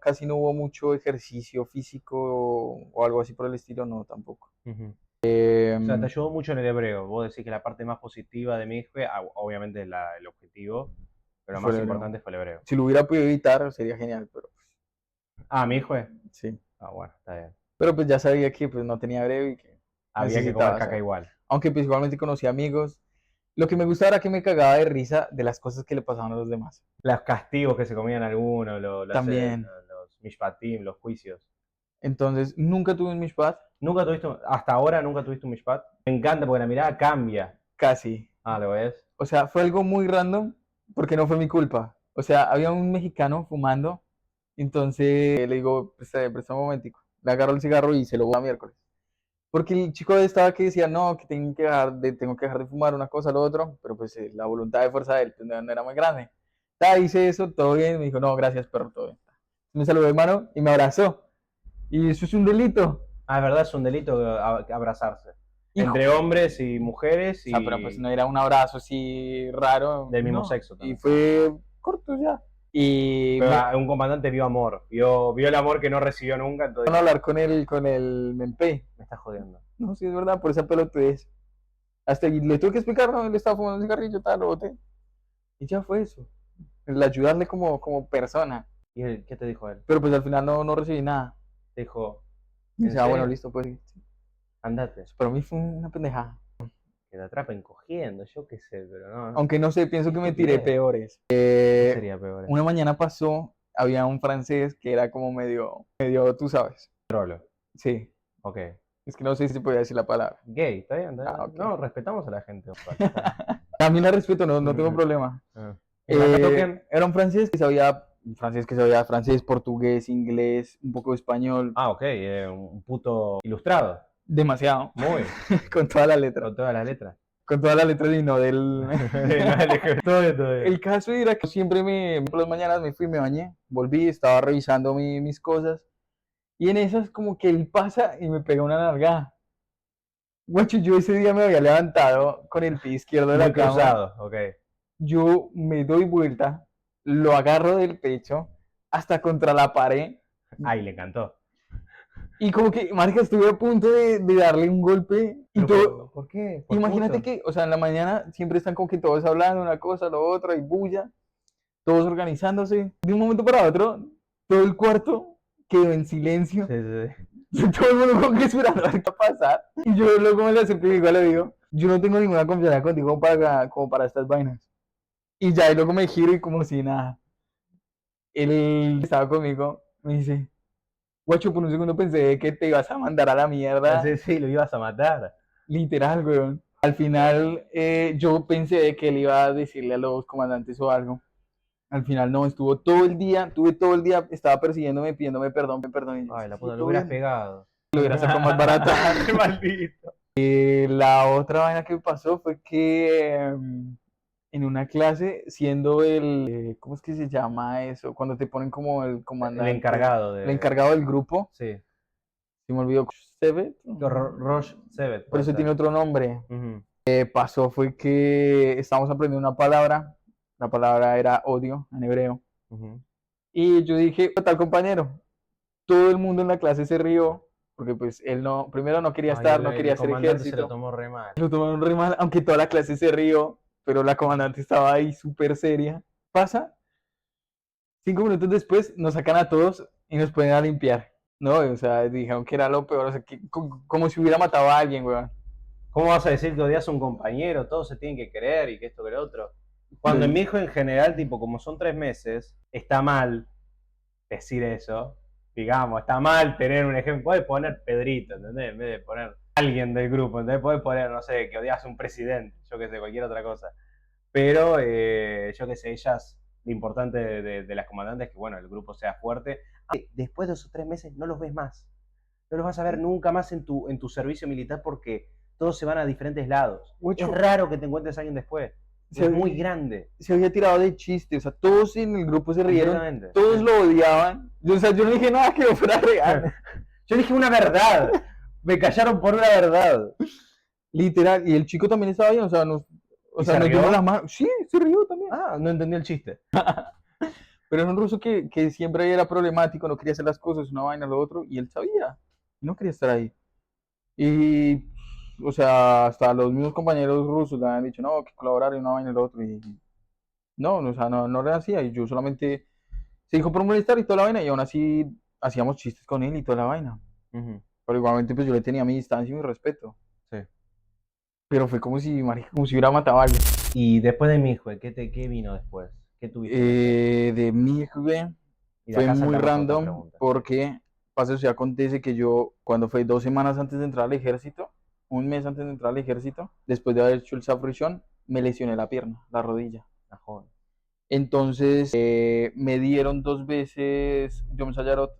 Casi no hubo mucho ejercicio físico o algo así por el estilo, no, tampoco. Ujú. O sea, te Em, ayudó mucho en el hebreo. Vos decís que la parte más positiva de mi fue, obviamente, el objetivo, pero lo fue más el hebreo. importante fue el hebreo. Si lo hubiera podido evitar, sería genial, pero Ah, mi hijo. sí. Ah, bueno, está bien. Pero pues ya sabía que pues, no tenía hebreo y que Había que comer necesitaba caca hacerlo. igual. Aunque pues igualmente conocí amigos. Lo que me gustaba era que me cagaba de risa de las cosas que le pasaban a los demás. Los castigos que se comían algunos, También. los mishpatim, los juicios. Entonces, nunca tuve un mishpat, ¿Nunca tuviste, hasta ahora nunca tuviste un mishpat? Me encanta porque la mirada cambia. casi. Ah, ¿lo ves? O sea, fue algo muy random porque no fue mi culpa. O sea, había un mexicano fumando, entonces le digo, presta un momentico. Le agarro el cigarro y se lo voy a miércoles. Porque el chico estaba que decía, no, que tengo que dejar de fumar una cosa, lo otro, pero pues la voluntad de fuerza de él pues, no era muy grande. Hice eso, todo bien, me dijo, no, gracias, perro, todo bien. Me saludó de mano y me abrazó. Y eso es un delito. Ah, es verdad, es un delito abrazarse. Hijo, Entre hombres y mujeres o sea, pero pues y no era un abrazo así raro, del mismo no. sexo Y también. fue corto ya. Y Pero me un comandante vio amor, vio el amor que no recibió nunca, entonces van a hablar con el Mempe. me está jodiendo. No, sí, es verdad, por esa pelotudez. Hasta ahí le tuve que explicar, no, él estaba fumando un cigarrillo, tal, lo boté. Y ya fue eso. El ayudarle como persona. ¿Y él, qué te dijo él? Pero pues al final no recibí nada. Te dijo, Y ¿en dice, ah, bueno, serio? listo, pues. Sí. Andate. Para mí fue una pendejada. Que te atrapen cogiendo, yo qué sé, pero no. Aunque no sé, pienso que me tiré Estupidez. peores. ¿Qué sería peor? Una mañana pasó, había un francés que era como medio, tú sabes. Trolo. Sí, Ok. es que no sé si se podía decir la palabra. Gay, ¿está bien? ¿Está bien? Ah, ok. No, respetamos a la gente. También la respeto, no tengo problema. En la toquen. Era un francés que sabía francés, portugués, inglés, un poco de español, Ah, ok, un puto ilustrado. demasiado, Muy. con toda la letra, Con todas las letras. con todas las letras y no del... Todo. El caso era que siempre por las mañanas me fui, me bañé, volví, estaba revisando mis cosas y en esas como que él pasa y me pega una nalgada. Guacho, yo ese día me había levantado con el pie izquierdo de Muy la cama, cruzado, ok. yo me doy vuelta, lo agarro del pecho hasta contra la pared Ay, le encantó. y como que, marica, estuve a punto de darle un golpe y Pero todo. ¿por qué? ¿Por Imagínate puto? que, o sea, en la mañana siempre están como que todos hablando una cosa, lo otro, y bulla, todos organizándose. De un momento para otro, todo el cuarto quedó en silencio. Sí, sí. Todo el mundo como que esperando a ver qué va a pasar. Y yo luego me le acerqué y igual le digo, yo no tengo ninguna confianza contigo como para estas vainas. Y ya, y luego me giro y como si nada. Él estaba conmigo, me dice, guacho, por un segundo pensé que te ibas a mandar a la mierda. Sí, sí, lo ibas a matar. Literal, weón. Al final yo pensé que él iba a decirle a los comandantes o algo. Al final no, tuve todo el día, estaba persiguiéndome, pidiéndome perdón, perdón. Y yo, Ay, la sí, puta, lo todo hubieras bien. pegado. Lo hubiera sacado más barato. Qué maldito. La otra vaina que pasó fue que en una clase, siendo ¿cómo es que se llama eso? Cuando te ponen como el El comandante. encargado El encargado del grupo. Sí. Se me olvidó. ¿Sebet? Roche Sebet. Pero eso tiene otro nombre. Ujú. Pasó fue que estábamos aprendiendo una palabra. La palabra era odio en hebreo. Ujú. Y yo dije, tal compañero. Todo el mundo en la clase se rió. Porque pues él no, primero no quería Ay, estar, no el quería hacer comandante se lo ejército. tomó re mal. Lo tomaron re mal, aunque toda la clase se rió, pero la comandante estaba ahí súper seria. Pasa, 5 minutos después nos sacan a todos y nos ponen a limpiar. No, o sea, dijeron que era lo peor, o sea, como si hubiera matado a alguien, weón. ¿Cómo vas a decir que odias a un compañero? Todos se tienen que querer y que esto que lo otro. Cuando en mi hijo en general, tipo, como son 3 meses, está mal decir eso. Digamos, está mal tener un ejemplo. Puedes poner Pedrito, ¿entendés? En vez de poner alguien del grupo, ¿entendés? Puedes poner, no sé, que odias a un presidente, yo qué sé, cualquier otra cosa. Pero, yo qué sé, ellas, lo importante de las comandantes es que, bueno, el grupo sea fuerte. Después de esos 3 meses no los ves más. No los vas a ver nunca más en tu servicio militar porque todos se van a diferentes lados. Mucho. Es raro que te encuentres a alguien después. Es muy grande. Se había tirado de chiste, o sea, todos en el grupo se rieron, Completamente. todos lo odiaban. O sea, yo no dije nada que no fuera real. Yo dije una verdad. Me callaron por una verdad. Literal, y el chico también estaba bien, o sea, nos se rió? dimos las manos. Sí, se rió también. Ah, no entendí el chiste. Pero era un ruso que siempre era problemático, no quería hacer las cosas, una vaina, lo otro, y él sabía, y no quería estar ahí. Y, o sea, hasta los mismos compañeros rusos le habían dicho, no, que colaborar y una vaina y lo otro, y no, o sea, no le hacía, y yo solamente se dijo por molestar y toda la vaina, y aún así hacíamos chistes con él y toda la vaina. Pero igualmente, pues yo le tenía mi distancia y mi respeto. Sí. Pero fue como si, marica, como si hubiera matado a alguien. Y después de mi hijo, ¿qué vino después? ¿Qué tuviste después? De mi hijo, Y de fue acá muy saltamos a otra random pregunta. porque pasa, o sea, acontece que yo, cuando fue 2 semanas antes de entrar al ejército, un mes antes de entrar al ejército, después de haber hecho el Safrishon, me lesioné la pierna, la rodilla. Ah, joder. Entonces me dieron 2 veces Yom Sayarot,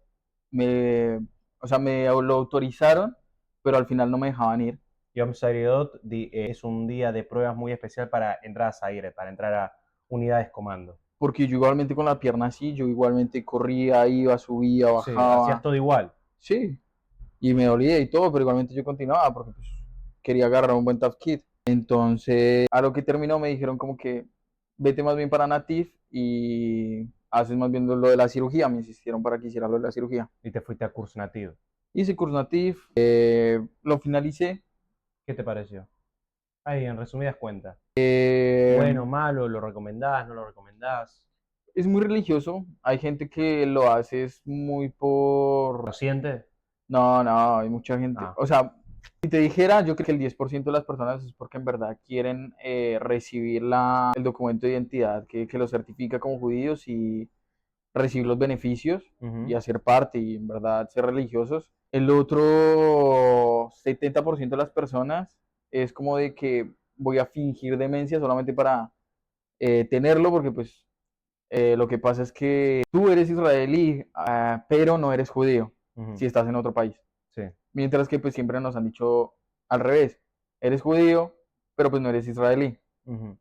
o sea, me lo autorizaron, pero al final no me dejaban ir. Yom Saridot es un día de pruebas muy especial para entrar a Zaire, para entrar a unidades comando. Porque yo igualmente con la pierna así, yo igualmente corría, iba, subía, Sí, bajaba. hacías todo igual. Sí, y me dolía y todo, pero igualmente yo continuaba porque pues, quería agarrar un buen tafkid. Entonces, a lo que terminó me dijeron como que vete más bien para Natif y haces más bien lo de la cirugía. Me insistieron para que hiciera lo de la cirugía. Y te fuiste a curso nativo. Hice curso Natif, lo finalicé. ¿Qué te pareció? Ahí, en resumidas cuentas. Eh, Bueno, malo, ¿lo recomendás, no lo recomendás? es muy religioso, hay gente que lo hace es muy por... ¿Lo siente? No, no, hay mucha gente, Ah, o sea, si te dijera, yo creo que el 10% de las personas es porque en verdad quieren recibir el documento de identidad que los certifica como judíos y recibir los beneficios y ujú. hacer parte y en verdad ser religiosos. El otro 70% de las personas es como de que voy a fingir demencia solamente para tenerlo, porque pues lo que pasa es que tú eres israelí, pero no eres judío Ujú, si estás en otro país. sí. Mientras que pues siempre nos han dicho al revés, eres judío, pero pues no eres israelí. Ujú.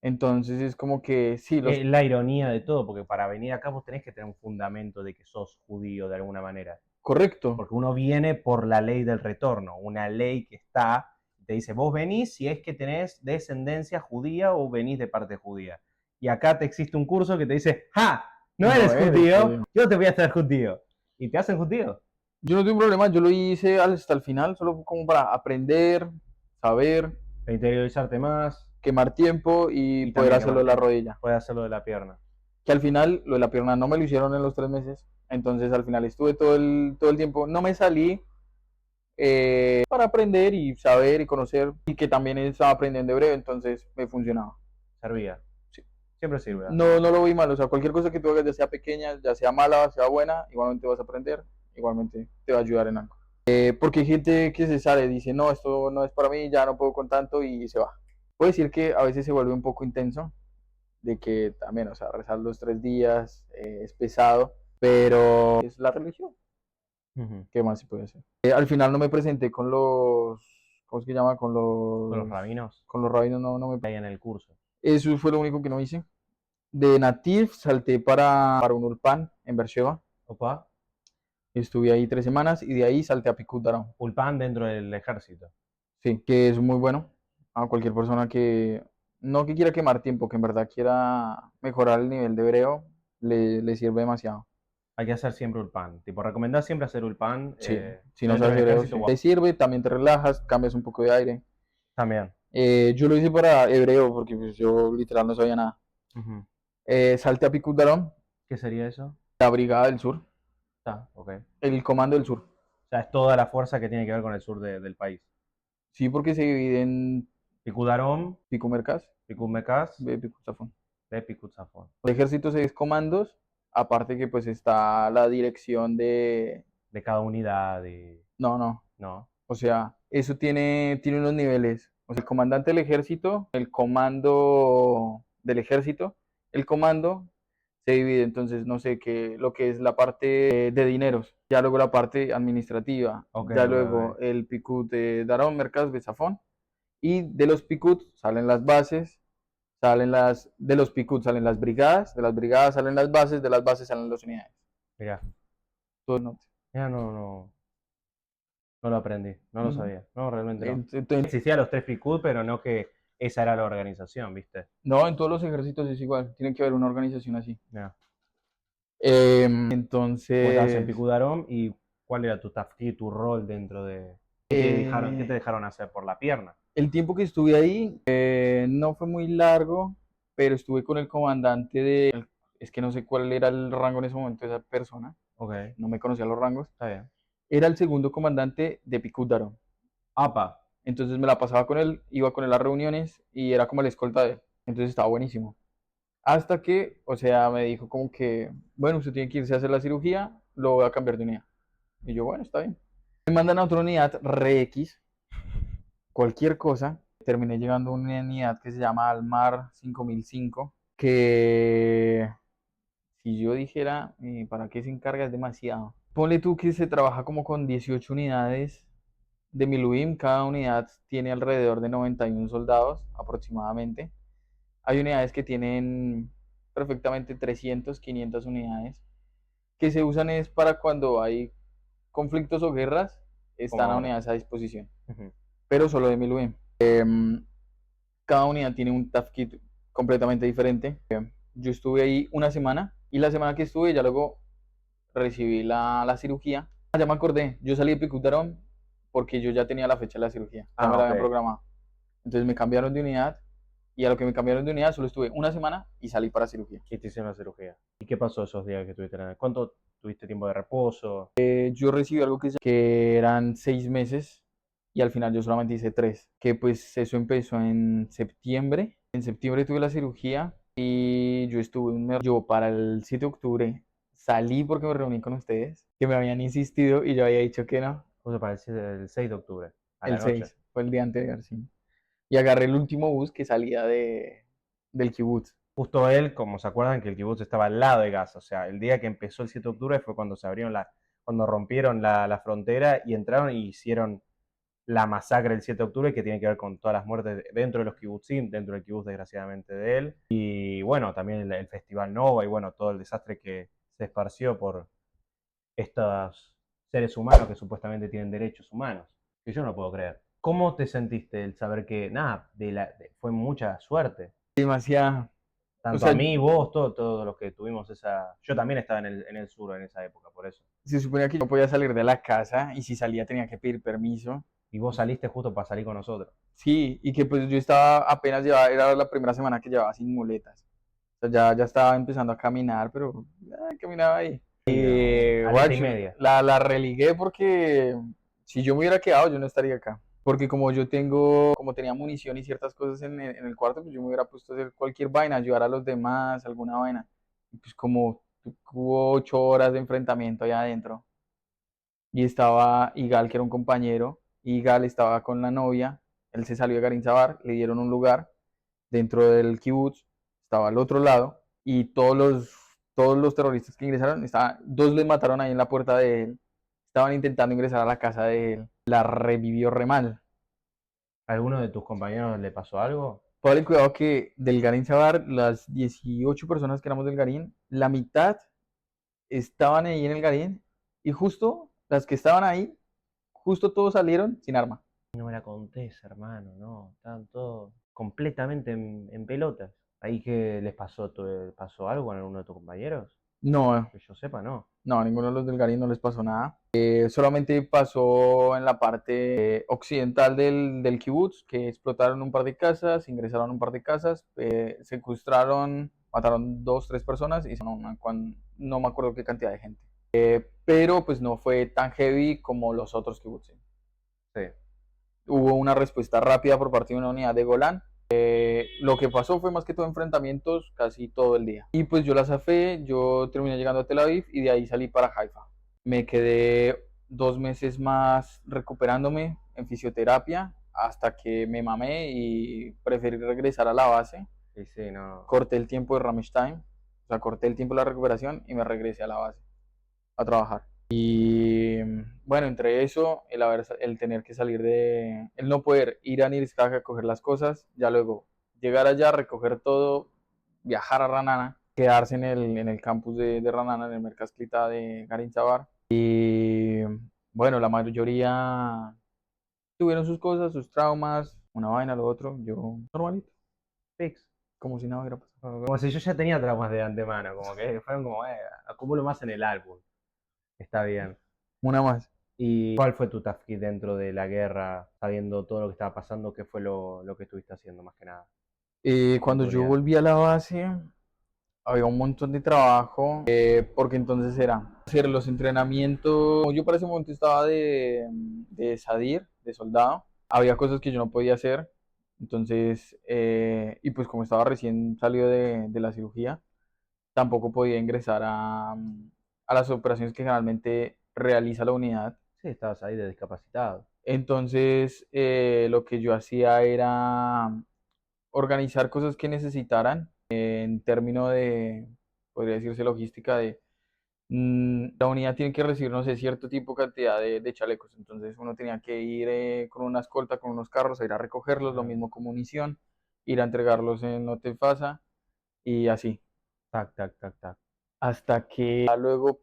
Entonces es como que sí, La ironía de todo, porque para venir acá vos tenés que tener un fundamento de que sos judío de alguna manera. correcto, Porque uno viene por la ley del retorno, una ley que está, te dice, vos venís si es que tenés descendencia judía o venís de parte judía. Y acá te existe un curso que te dice, ¡ja! No no eres eres judío, judío. yo te voy a hacer judío. Y te hacen judío. Yo no tengo problema, yo lo hice hasta el final, solo como para aprender, saber, Para interiorizarte más quemar tiempo y y poder también que hacerlo de la Martín rodilla. puede hacerlo de la pierna. Que al final lo de la pierna no me lo hicieron en los 3 meses, entonces al final estuve todo el tiempo, no me salí para aprender y saber y conocer y que también estaba aprendiendo hebreo, entonces me funcionaba. Servía. Sí. Siempre sirve. No, no lo vi mal, o sea, cualquier cosa que tú hagas, ya sea pequeña, ya sea mala, sea buena, igualmente vas a aprender, igualmente te va a ayudar en algo. Porque hay gente que se sale, dice, no, esto no es para mí, ya no puedo con tanto y se va. Puedo decir que a veces se vuelve un poco intenso, de que también, o sea, rezar los 3 días es pesado, pero es la religión. Ujú. ¿Qué más se puede hacer? Al final no me presenté con los, ¿cómo es que llama? Con los rabinos Con los rabinos, no, no me... que hay en el curso. Eso fue lo único que no hice. De Nativ salté para un Ulpan en Beersheba. Opa, Estuve ahí 3 semanas y de ahí salté a Picud Daron. Ulpan dentro del ejército. Sí, que es muy bueno a cualquier persona que no que quiera quemar tiempo, que en verdad quiera mejorar el nivel de hebreo, le sirve demasiado. Hay que hacer siempre Ulpan. Tipo, recomendás siempre hacer Ulpan Sí, si no dentro sabes del hebreo, ejército. sí. Wow. Te sirve, también te relajas, cambias un poco de aire. También. Yo lo hice para hebreo porque pues, yo literal no sabía nada. Ujú. Salté a Picud Daron, ¿Qué sería eso? la Brigada del Sur, Está, ok. O el Comando del Sur. sea, es toda la fuerza que tiene que ver con el sur del país. Sí, porque se divide en Picudarom, Picumercas, Picumecas, B, Picutzafón. de Picutzafón. El ejército es comandos, aparte que pues está la dirección de... De cada unidad y... No, no, No. o sea, eso tiene unos niveles. O sea, el comandante del ejército, el comando del ejército, el comando se divide entonces, no sé, que lo que es la parte de dineros, ya luego la parte administrativa, Ok, ya ok, luego ok. el Picut de Darón, Mercas, Besafón, y de los Picut salen las bases, de los Picut salen las brigadas, de las brigadas salen las bases, de las bases salen las unidades. Mirá, Todo el norte. mirá, no lo aprendí, no lo Ujú. sabía. No, realmente no. Entonces, Existían los tres Picud, pero no que esa era la organización, ¿viste? no, en todos los ejércitos es igual, tiene que haber una organización así. Mirá. Vos estabas en Entonces, Picudarom y ¿cuál era tu tafkid, tu rol dentro de... qué te eh, dejaron hacer por la pierna? el tiempo que estuve ahí no fue muy largo, pero estuve con el comandante es que no sé cuál era el rango en ese momento de esa persona, Ok, no me conocía los rangos, está bien. era el segundo comandante de Picúdaro. APA. Entonces me la pasaba con él, iba con él a reuniones y era como la escolta de él. Entonces estaba buenísimo. Hasta que, o sea, me dijo como que, bueno, usted tiene que irse a hacer la cirugía, lo voy a cambiar de unidad. Y yo, bueno, está bien. Me mandan a otra unidad, Re X, cualquier cosa. Terminé llegando a una unidad que se llama Almar 5005, que si yo dijera, ¿para qué se encarga? Es demasiado. Ponle tú que se trabaja como con 18 unidades de Miluim, cada unidad tiene alrededor de 91 soldados aproximadamente. Hay unidades que tienen perfectamente 300, 500 unidades, que se usan es para cuando hay conflictos o guerras, Como están a ahora. unidades a disposición, Ujú. pero solo de Miluim. Cada unidad tiene un tafkit completamente diferente. Yo estuve ahí una semana y la semana que estuve ya luego recibí la cirugía. Ya me acordé, yo salí de Picutarón porque yo ya tenía la fecha de la cirugía, ya me Ah, la ok. habían programado. Entonces me cambiaron de unidad y a lo que me cambiaron de unidad solo estuve una semana y salí para cirugía. Y te hicieron la cirugía. ¿Y qué pasó esos días que estuviste en el... ¿Cuánto tuviste tiempo de reposo? Yo recibí algo que eran 6 meses y al final yo solamente hice 3, que pues eso empezó en septiembre. En septiembre tuve la cirugía y yo estuve un mes. Yo para el 7 de octubre salí porque me reuní con ustedes, que me habían insistido y yo había dicho que no. Justo para el 6 de octubre, a la El noche. 6 fue el día anterior, sí. Y agarré el último bus que salía del kibutz. Justo él, como se acuerdan, que el kibutz estaba al lado de Gaza. O sea, el día que empezó el 7 de octubre fue cuando se abrieron cuando rompieron la frontera y entraron y hicieron la masacre del 7 de octubre, que tiene que ver con todas las muertes dentro de los kibutzim, dentro del kibutz desgraciadamente de él. Y bueno, también el Festival Nova y bueno, todo el desastre que se esparció por estos seres humanos que supuestamente tienen derechos humanos, que yo no puedo creer. ¿Cómo te sentiste el saber que, nada, fue mucha suerte? Demasiado. O Tanto a sea, mí, vos, todos los que tuvimos esa... Yo también estaba en el sur en esa época, por eso. se suponía que yo no podía salir de la casa y si salía tenía que pedir permiso. Y vos saliste justo para salir con nosotros. Sí, y que pues yo estaba apenas llevaba, era la primera semana que llevaba sin muletas. O sea, ya estaba empezando a caminar, pero caminaba ahí. Aleta y Guacho, media. la religué porque si yo me hubiera quedado, yo no estaría acá. Porque como tenía munición y ciertas cosas en el cuarto, pues yo me hubiera puesto a hacer cualquier vaina, ayudar a los demás, alguna vaina. Y pues como hubo 8 horas de enfrentamiento allá adentro. Y estaba Igal, que era un compañero. Igal estaba con la novia. Él se salió de Garin Zabar, le dieron un lugar dentro del kibutz, estaba al otro lado. Y todos los terroristas que ingresaron, dos les mataron ahí en la puerta de él. Estaban intentando ingresar a la casa de él. La revivió re mal. ¿A alguno de tus compañeros le pasó algo? Póngale cuidado que del Garín Zabar, las 18 personas que éramos del Garín, la mitad estaban ahí en el Garín y justo las que estaban ahí, justo todos salieron sin arma. No me la contés, hermano, no. Estaban todos completamente en pelotas. ¿Ahí qué les pasó? ¿Pasó algo con alguno de tus compañeros? No, Que yo sepa, no. no, a ninguno de los del Garín no les pasó nada. Solamente pasó en la parte occidental del kibutz, que explotaron un par de casas, ingresaron a un par de casas, secuestraron, mataron 2, 3 personas y no me acuerdo qué cantidad de gente. Pero pues no fue tan heavy como los otros kibutz. Sí. Hubo una respuesta rápida por parte de una unidad de Golán. Lo que pasó fue más que todo enfrentamientos casi todo el día. Y pues yo la zafé, yo terminé llegando a Tel Aviv y de ahí salí para Haifa. Me quedé 2 meses más recuperándome en fisioterapia hasta que me mamé y preferí regresar a la base. Y sí, no. Corté el tiempo de Ramstein, o sea, corté el tiempo de la recuperación y me regresé a la base a trabajar. Y bueno, entre eso, el tener que salir el no poder ir a Niriskaj a coger las cosas, ya luego llegar allá, recoger todo, viajar a Ranana, quedarse en el campus de Ranana, en el Mercas Clita de Garin Zabar. Y bueno, la mayoría tuvieron sus cosas, sus traumas, una vaina, lo otro, yo normalito, Fix. como si nada hubiera pasado. Como si yo ya tenía traumas de antemano, como que fueron como, acumulo más en el álbum. Está bien. Una más. ¿Y cuál fue tu tafkid dentro de la guerra, sabiendo todo lo que estaba pasando? ¿Qué fue lo que estuviste haciendo más que nada? Cuando yo Oportunidad. volví a la base, había un montón de trabajo, porque entonces era hacer los entrenamientos. Yo para ese momento estaba de Sadir, de soldado. Había cosas que yo no podía hacer. Entonces, y pues como estaba recién salido de la cirugía, tampoco podía ingresar a las operaciones que generalmente realiza la unidad. Sí, estabas ahí de discapacitado. Entonces, lo que yo hacía era organizar cosas que necesitaran en términos de, podría decirse, logística de la unidad tiene que recibir, no sé, cierto tipo, cantidad de chalecos. Entonces uno tenía que ir con una escolta, con unos carros, a ir a recogerlos, lo mismo con munición, ir a entregarlos en Hotel Fasa y así. Tac, tac, tac, tac. Hasta que ya luego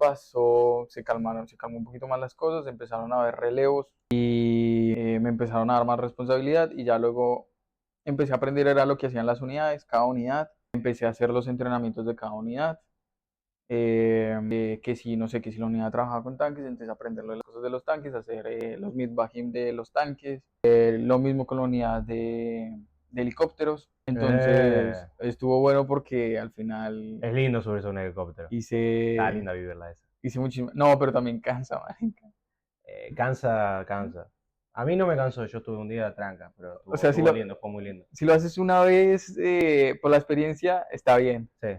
se calmó un poquito más las cosas, empezaron a haber relevos y me empezaron a dar más responsabilidad y ya luego empecé a aprender era lo que hacían las unidades, cada unidad, empecé a hacer los entrenamientos de cada unidad, que si, no sé, que si la unidad trabajaba con tanques, empecé a aprender las cosas de los tanques, hacer los midbahim de los tanques, lo mismo con la unidad de helicópteros. Entonces estuvo bueno porque al final Es lindo subirse a un helicóptero. Está hice, linda vivirla esa. hice muchísimo. No, pero también cansa, marica. Cansa, cansa. A mí no me cansó, yo estuve un día de tranca, pero O sea, estuvo lindo, fue muy lindo. si lo haces una vez por la experiencia, está bien. Sí.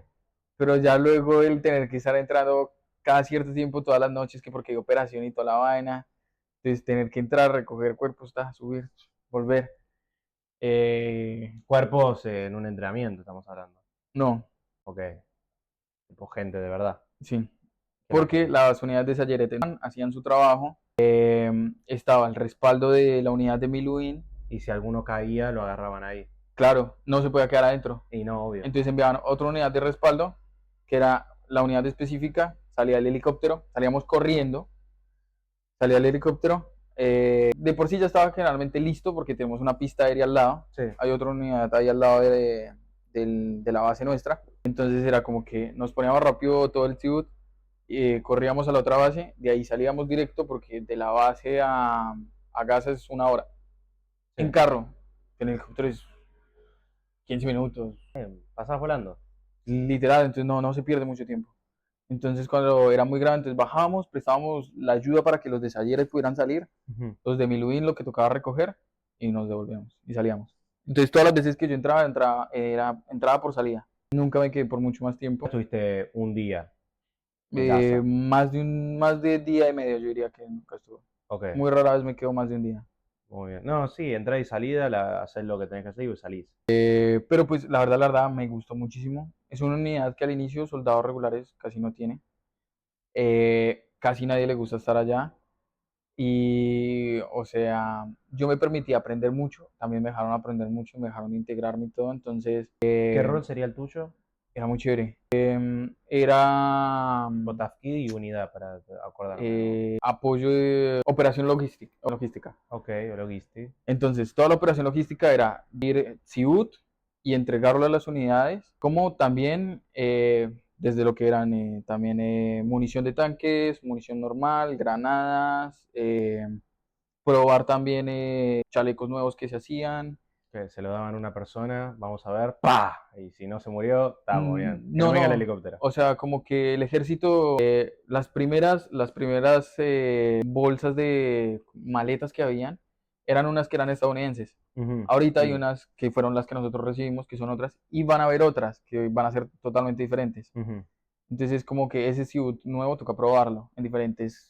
Pero ya luego el tener que estar entrando cada cierto tiempo, todas las noches, que porque hay operación y toda la vaina, entonces tener que entrar, recoger cuerpos, subir, volver. Cuerpos en un entrenamiento, estamos hablando. No, Ok. Tipo gente de verdad. sí, porque las unidades de Sayeret hacían su trabajo, estaba el respaldo de la unidad de Miluín, Y si alguno caía, lo agarraban ahí. claro, no se podía quedar adentro. Y no, obvio. Entonces enviaban otra unidad de respaldo, que era la unidad específica, salía el helicóptero, salíamos corriendo, salía el helicóptero, de por sí ya estaba generalmente listo porque tenemos una pista aérea al lado, Sí. hay otra unidad ahí al lado de la base nuestra, entonces era como que nos poníamos rápido todo el tiut, corríamos a la otra base, de ahí salíamos directo porque de la base a Gaza es 1 hora, Sí. en carro, en el helicóptero es 15 minutos, Pasás volando. literal, entonces no se pierde mucho tiempo. Entonces cuando era muy grande, entonces bajábamos, prestábamos la ayuda para que los de Sayeret pudieran salir, los de Miluín lo que tocaba recoger y nos devolvíamos y salíamos. Entonces todas las veces que yo entraba era entrada por salida. Nunca me quedé por mucho más tiempo. Estuviste un día en Gaza. Más de día y medio yo diría que nunca estuve. Ok. Muy rara vez me quedo más de un día. Muy bien. No, sí, entrada y salida, haces lo que tenés que hacer y salís. Pero pues la verdad me gustó muchísimo. Es una unidad que al inicio soldados regulares casi no tiene. Casi nadie le gusta estar allá. Y, o sea, yo me permití aprender mucho. También me dejaron aprender mucho, me dejaron integrarme y todo. Entonces, ¿Qué rol sería el tuyo? era muy chévere. Era Botafkid y unidad, para acordarme. apoyo de operación logística. Ok, logística. Entonces, toda la operación logística era ir Ciud y entregarlo a las unidades, como también desde lo que eran también munición de tanques, munición normal, granadas, probar también chalecos nuevos que se hacían. Que se lo daban a una persona, vamos a ver, ¡pah! Y si no se murió, estamos bien. Que No, venga el no. helicóptero. O sea, como que el ejército, las primeras bolsas de maletas que habían, eran unas que eran estadounidenses. Ahorita hay unas que fueron las que nosotros recibimos, que son otras, y van a haber otras que van a ser totalmente diferentes. Entonces, como que ese Ciud nuevo toca probarlo en diferentes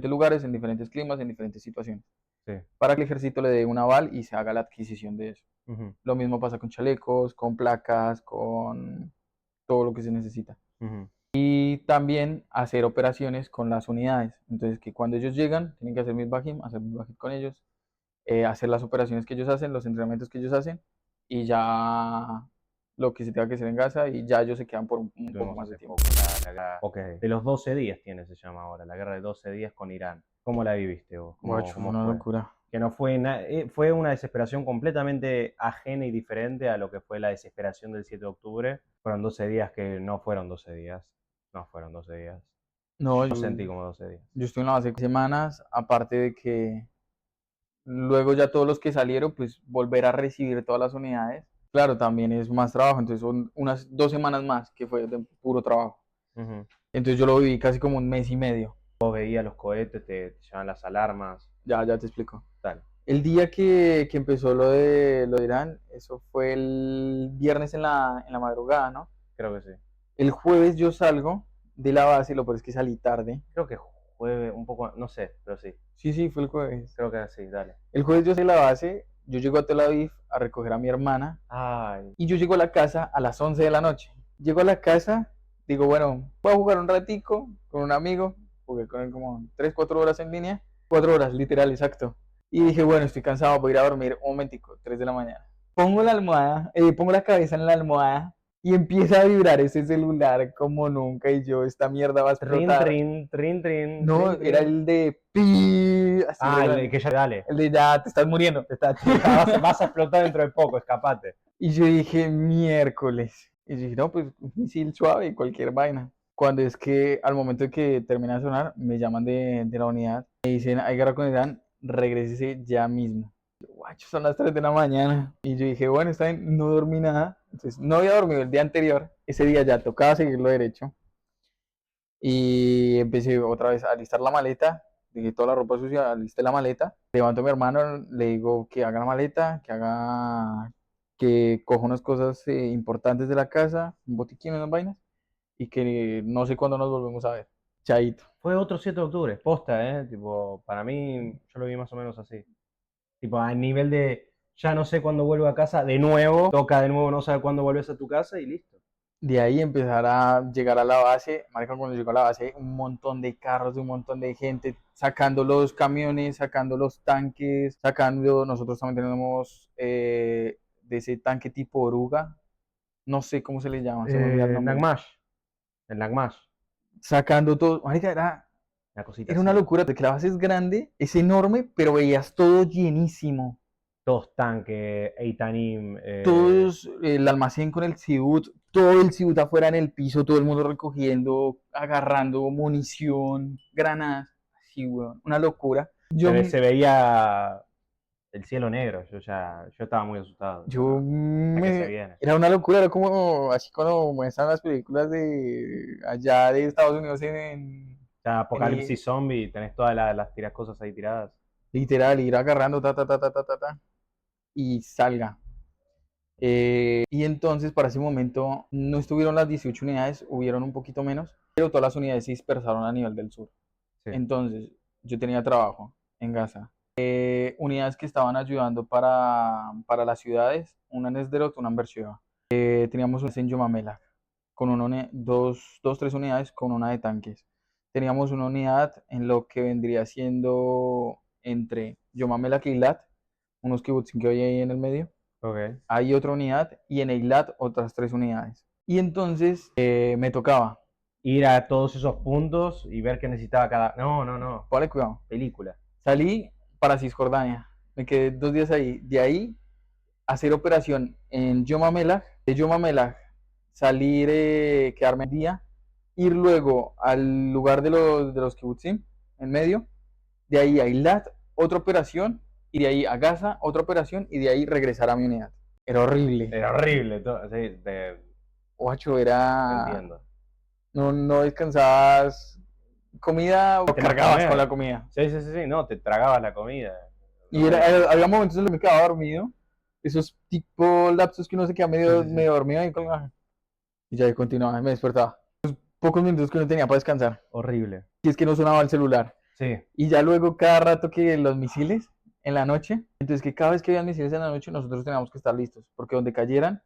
lugares, en diferentes climas, en diferentes situaciones. Sí. Para que el ejército le dé un aval y se haga la adquisición de eso. Lo mismo pasa con chalecos, con placas, con todo lo que se necesita. Y también hacer operaciones con las unidades. Entonces, que cuando ellos llegan, tienen que hacer midbahim, hacer midbahim con ellos, hacer las operaciones que ellos hacen, los entrenamientos que ellos hacen, y ya lo que se tenga que hacer en Gaza, y ya ellos se quedan por un poco más de tiempo. Ok, de los 12 días tiene, se llama ahora, la guerra de 12 días con Irán. ¿Cómo la viviste vos? Guacho, fue una locura. Que no fue fue una desesperación completamente ajena y diferente a lo que fue la desesperación del 7 de octubre. Fueron 12 días que no fueron 12 días. No fueron 12 días. No, yo sentí como 12 días. Yo estuve en la base semanas, aparte de que luego ya todos los que salieron, pues volver a recibir todas las unidades. Claro, también es más trabajo, entonces son unas 2 semanas más que fue de puro trabajo. Entonces yo lo viví casi como un mes y medio. Vos veías los cohetes, te llevaban las alarmas. Ya te explico. Dale. El día que empezó lo de Irán, eso fue el viernes en la madrugada, ¿no? Creo que sí. El jueves yo salgo de la base, lo peor es que salí tarde. Creo que jueves, un poco, no sé, pero sí. Sí, fue el jueves. Creo que sí, dale. El jueves yo salí de la base, yo llego a Tel Aviv a recoger a mi hermana. Ay. Y yo llego a la casa a las 11 de la noche. Llego a la casa, digo, bueno, voy a jugar un ratico con un amigo. Jugué con él como 3, 4 horas en línea. 4 horas, literal, exacto. Y dije, bueno, estoy cansado, voy a ir a dormir un momentico, 3 de la mañana. Pongo la cabeza en la almohada y empieza a vibrar ese celular como nunca. Y yo, esta mierda va a explotar. Trin. No, era el de pi. El de que ya dale. El de ya te estás muriendo. Vas a explotar dentro de poco, escapate. Y yo dije, miércoles. Y yo dije, no, pues un misil suave, cualquier vaina. cuando es que al momento de que termina de sonar, me llaman de la unidad, me dicen, hay guerra con Irán, regrésese ya mismo. Guacho, son las 3 de la mañana. Y yo dije, bueno, está bien, no dormí nada. Entonces, no había dormido el día anterior. Ese día ya tocaba seguirlo derecho. Y empecé otra vez a alistar la maleta. Dejé toda la ropa sucia, alisté la maleta. Levanto a mi hermano, le digo que haga la maleta, que coja unas cosas importantes de la casa, un botiquín, unas vainas, y que no sé cuándo nos volvemos a ver. Chaito. Fue otro 7 de octubre, posta, tipo, para mí, yo lo vi más o menos así. Tipo, a nivel de, ya no sé cuándo vuelvo a casa, de nuevo, toca de nuevo no saber cuándo vuelves a tu casa y listo. De ahí empezar a llegar a la base. Marica, cuando llegó a la base, un montón de carros, un montón de gente, sacando los camiones, sacando los tanques, sacando, nosotros también tenemos de ese tanque tipo oruga, no sé cómo se le llama, se me olvida el nombre. Nagmash, el Nagmash, Sacando todo, marica, una cosita era así. una locura, porque la base es grande, es enorme, pero veías todo llenísimo. Dos tanques, Eitanim, Todos, el almacén con el Cibut, todo el Cibut afuera en el piso, todo el mundo recogiendo, agarrando munición, granadas, sí, weón, una locura. se veía el cielo negro, yo estaba muy asustado. Yo ¿A qué se viene? era una locura, era como así cuando muestran las películas de allá de Estados Unidos Ya, apocalipsis zombie, tenés todas las tiras cosas ahí tiradas. literal, ir agarrando, y salga. Y entonces para ese momento no estuvieron las 18 unidades, hubieron un poquito menos, pero todas las unidades se dispersaron a nivel del sur. Sí. Entonces yo tenía trabajo en Gaza. Unidades que estaban ayudando para las ciudades, una en Sderot, una en Beersheba. Teníamos una en Yomamela, con tres unidades con una de tanques. Teníamos una unidad en lo que vendría siendo entre Yomamela y Eilat, unos kibutzim que hay ahí en el medio. Okay. Hay otra unidad y en Eilat otras 3 unidades. Y entonces me tocaba ir a todos esos puntos y ver qué necesitaba cada. No. Vale, cuidado. Película. Salí para Cisjordania. Me quedé 2 días ahí. De ahí hacer operación en Yom HaMelach. De Yom HaMelach salir, quedarme el día. Ir luego al lugar de los kibutzim, en medio. De ahí a Eilat, otra operación. Y de ahí a Gaza, otra operación. Y de ahí regresar a mi unidad. Era horrible. Era horrible. Sí, Guacho, te era. entiendo. No descansabas. Comida o Te cargabas comer. con la comida. Sí, no, te tragabas la comida. Y había momentos en los que me quedaba dormido. Esos tipo lapsos que uno se queda medio dormido y ya continuaba, me despertaba. Los pocos minutos que uno tenía para descansar. Horrible. Y es que no sonaba el celular. Sí. Y ya luego cada rato que los misiles en la noche, entonces que cada vez que había misiles en la noche nosotros teníamos que estar listos, porque donde cayeran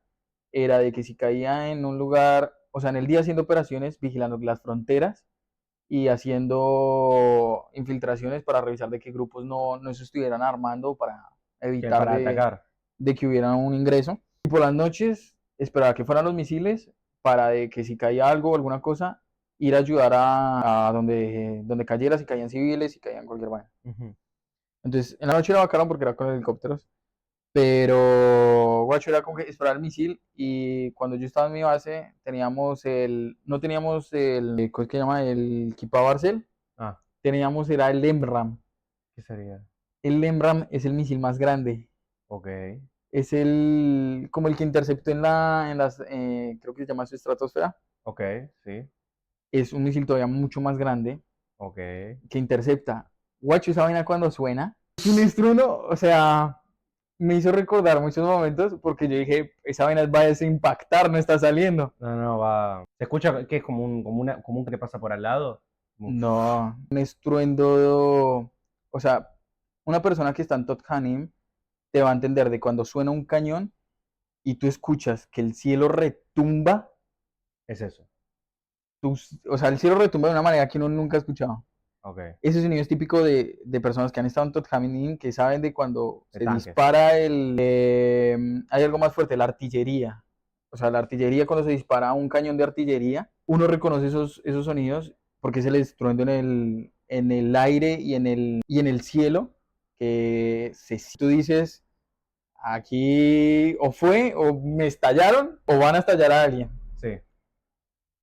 era de que si caía en un lugar, o sea, en el día haciendo operaciones, vigilando las fronteras y haciendo infiltraciones para revisar de qué grupos no se estuvieran armando para evitar para atacar. de que hubiera un ingreso. Y por las noches esperaba que fueran los misiles para de que si caía algo o alguna cosa, ir a ayudar a donde cayera, si caían civiles, si caían cualquier vaina. Entonces, en la noche era bacano porque era con helicópteros, pero guacho, era como que esperar el misil. Y cuando yo estaba en mi base no teníamos el, ¿cómo es que se llama? El Kippah Barcel. Teníamos, era el EMRAM. ¿Qué sería? El EMRAM es el misil más grande. Ok. Es como el que interceptó creo que se llama su estratosfera. Ok, sí. Es un misil todavía mucho más grande. Ok. Que intercepta. Guacho, esa vaina cuando suena, es un estruendo, o sea, me hizo recordar muchos momentos porque yo dije, esa vaina va a desimpactar, no está saliendo. No, va. ¿Se escucha que es como un que pasa por al lado? No, un estruendo, o sea, una persona que está en Tot Hanim te va a entender de cuando suena un cañón y tú escuchas que el cielo retumba. Es eso. O sea, el cielo retumba de una manera que uno nunca ha escuchado. Okay. Ese sonido es típico de personas que han estado en Tot Hanim, que saben de cuando se dispara hay algo más fuerte, la artillería. O sea, la artillería, cuando se dispara un cañón de artillería, uno reconoce esos sonidos porque es el estruendo en el aire y en el cielo, que tú dices, aquí o me estallaron o van a estallar a alguien. Sí.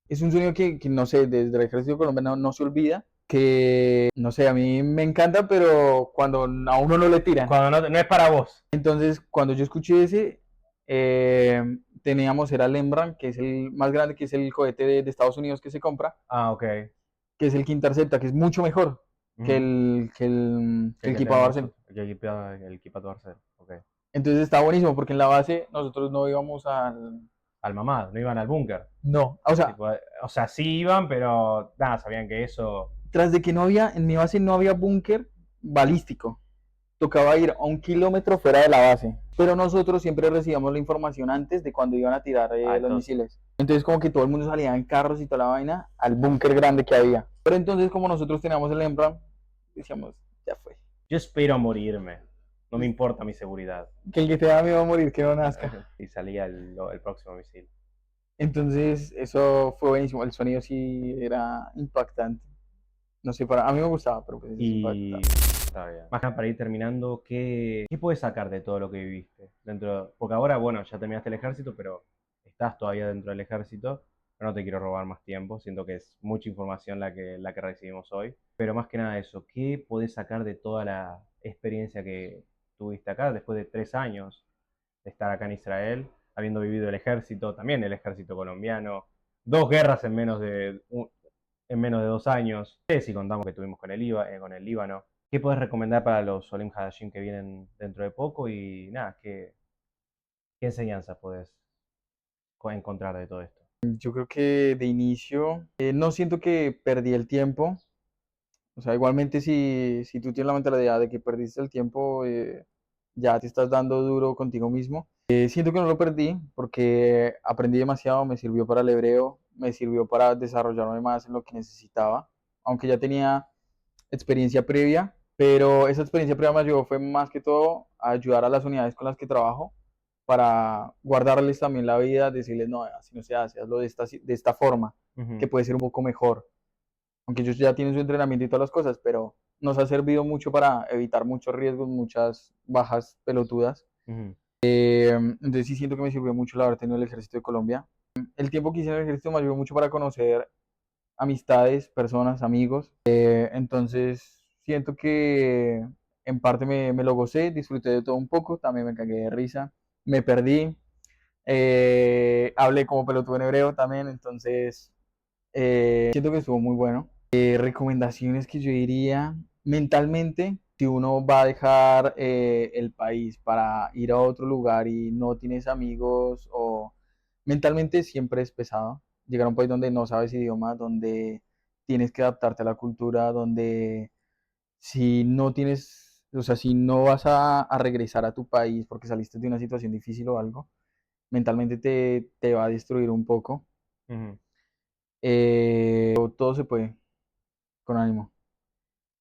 Es un sonido que no sé, desde el ejército colombiano no se olvida, que no sé, a mí me encanta, pero cuando a uno no le tiran. Cuando no es para vos. Entonces, cuando yo escuché ese, teníamos, era el Embran, que es el más grande, que es el cohete de Estados Unidos que se compra, Ah, ok. que es el que intercepta, que es mucho mejor que Ujú. el El que equipado tenemos Arcel. nosotros, el equipado Arcel. Ok. Entonces está buenísimo, porque en la base nosotros no íbamos al... Al mamá, no iban al búnker. No, o sea, Tipo, o sea, sí iban, pero nada, sabían que eso. tras de que no había, en mi base no había búnker balístico. Tocaba ir a 1 kilómetro fuera de la base. Pero nosotros siempre recibíamos la información antes de cuando iban a tirar los Entonces. misiles. Entonces como que todo el mundo salía en carros y toda la vaina al búnker grande que había. Pero entonces como nosotros teníamos el Embra, decíamos, ya fue. Yo espero morirme. No me importa mi seguridad. Que el que te da miedo a morir, que no nazca. Y salía el próximo misil. Entonces eso fue buenísimo. El sonido sí era impactante. No sé, a mí me gustaba, pero pues es Y impactante. está bien. Más que nada, para ir terminando, ¿qué puedes sacar de todo lo que viviste? Porque ahora, bueno, ya terminaste el ejército, pero estás todavía dentro del ejército. Pero no te quiero robar más tiempo. Siento que es mucha información la que recibimos hoy. Pero más que nada eso, ¿qué podés sacar de toda la experiencia que tuviste acá después de 3 años de estar acá en Israel, habiendo vivido el ejército, también el ejército colombiano, dos guerras en menos de 2 años? Si contamos que tuvimos con el Líbano. ¿Qué puedes recomendar para los Olim Hadashim que vienen dentro de poco? Y nada, ¿qué enseñanzas puedes encontrar de todo esto? Yo creo que de inicio no siento que perdí el tiempo. O sea, igualmente si tú tienes la mentalidad de que perdiste el tiempo, ya te estás dando duro contigo mismo. Siento que no lo perdí porque aprendí demasiado, me sirvió para el hebreo, me sirvió para desarrollarme más en lo que necesitaba, aunque ya tenía experiencia previa, pero esa experiencia previa me ayudó fue más que todo a ayudar a las unidades con las que trabajo para guardarles también la vida, decirles, no, así no se hace, hazlo de esta forma, que Ujú, puede ser un poco mejor. Aunque ellos ya tienen su entrenamiento y todas las cosas, pero nos ha servido mucho para evitar muchos riesgos, muchas bajas pelotudas. ujú. Entonces sí siento que me sirvió mucho el haber tenido el ejército de Colombia. El tiempo que hice en el ejército me ayudó mucho para conocer amistades, personas, amigos. Entonces siento que en parte me lo gocé, disfruté de todo un poco, también me cagué de risa, me perdí, hablé como pelotudo en hebreo también, entonces siento que estuvo muy bueno. Recomendaciones que yo diría mentalmente, si uno va a dejar el país para ir a otro lugar y no tienes amigos o mentalmente siempre es pesado. Llegar a un país donde no sabes idioma, donde tienes que adaptarte a la cultura, donde si no tienes, o sea, si no vas a regresar a tu país porque saliste de una situación difícil o algo, mentalmente te va a destruir un poco. Ujú. Todo se puede con ánimo.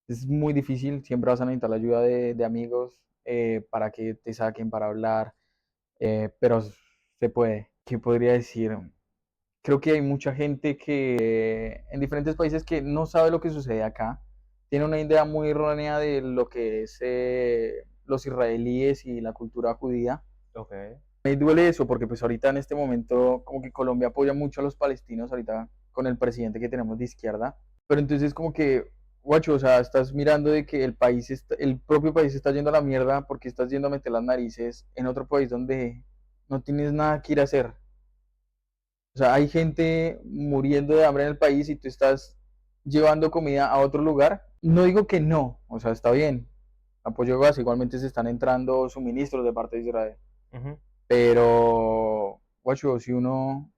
Es muy difícil, siempre vas a necesitar la ayuda de amigos para que te saquen, para hablar, pero se puede. ¿Qué podría decir? Creo que hay mucha gente que en diferentes países que no sabe lo que sucede acá, tiene una idea muy errónea de lo que es los israelíes y la cultura judía. Ok. Me duele eso porque pues ahorita en este momento como que Colombia apoya mucho a los palestinos ahorita con el presidente que tenemos de izquierda, pero entonces como que, guacho, o sea, estás mirando de que el propio país está yendo a la mierda porque estás yendo a meter las narices en otro país donde no tienes nada que ir a hacer. O sea, hay gente muriendo de hambre en el país y tú estás llevando comida a otro lugar. No digo que no, o sea, está bien. Apoyo gas, igualmente se están entrando suministros de parte de Israel. Ujú. Pero, guacho, si uno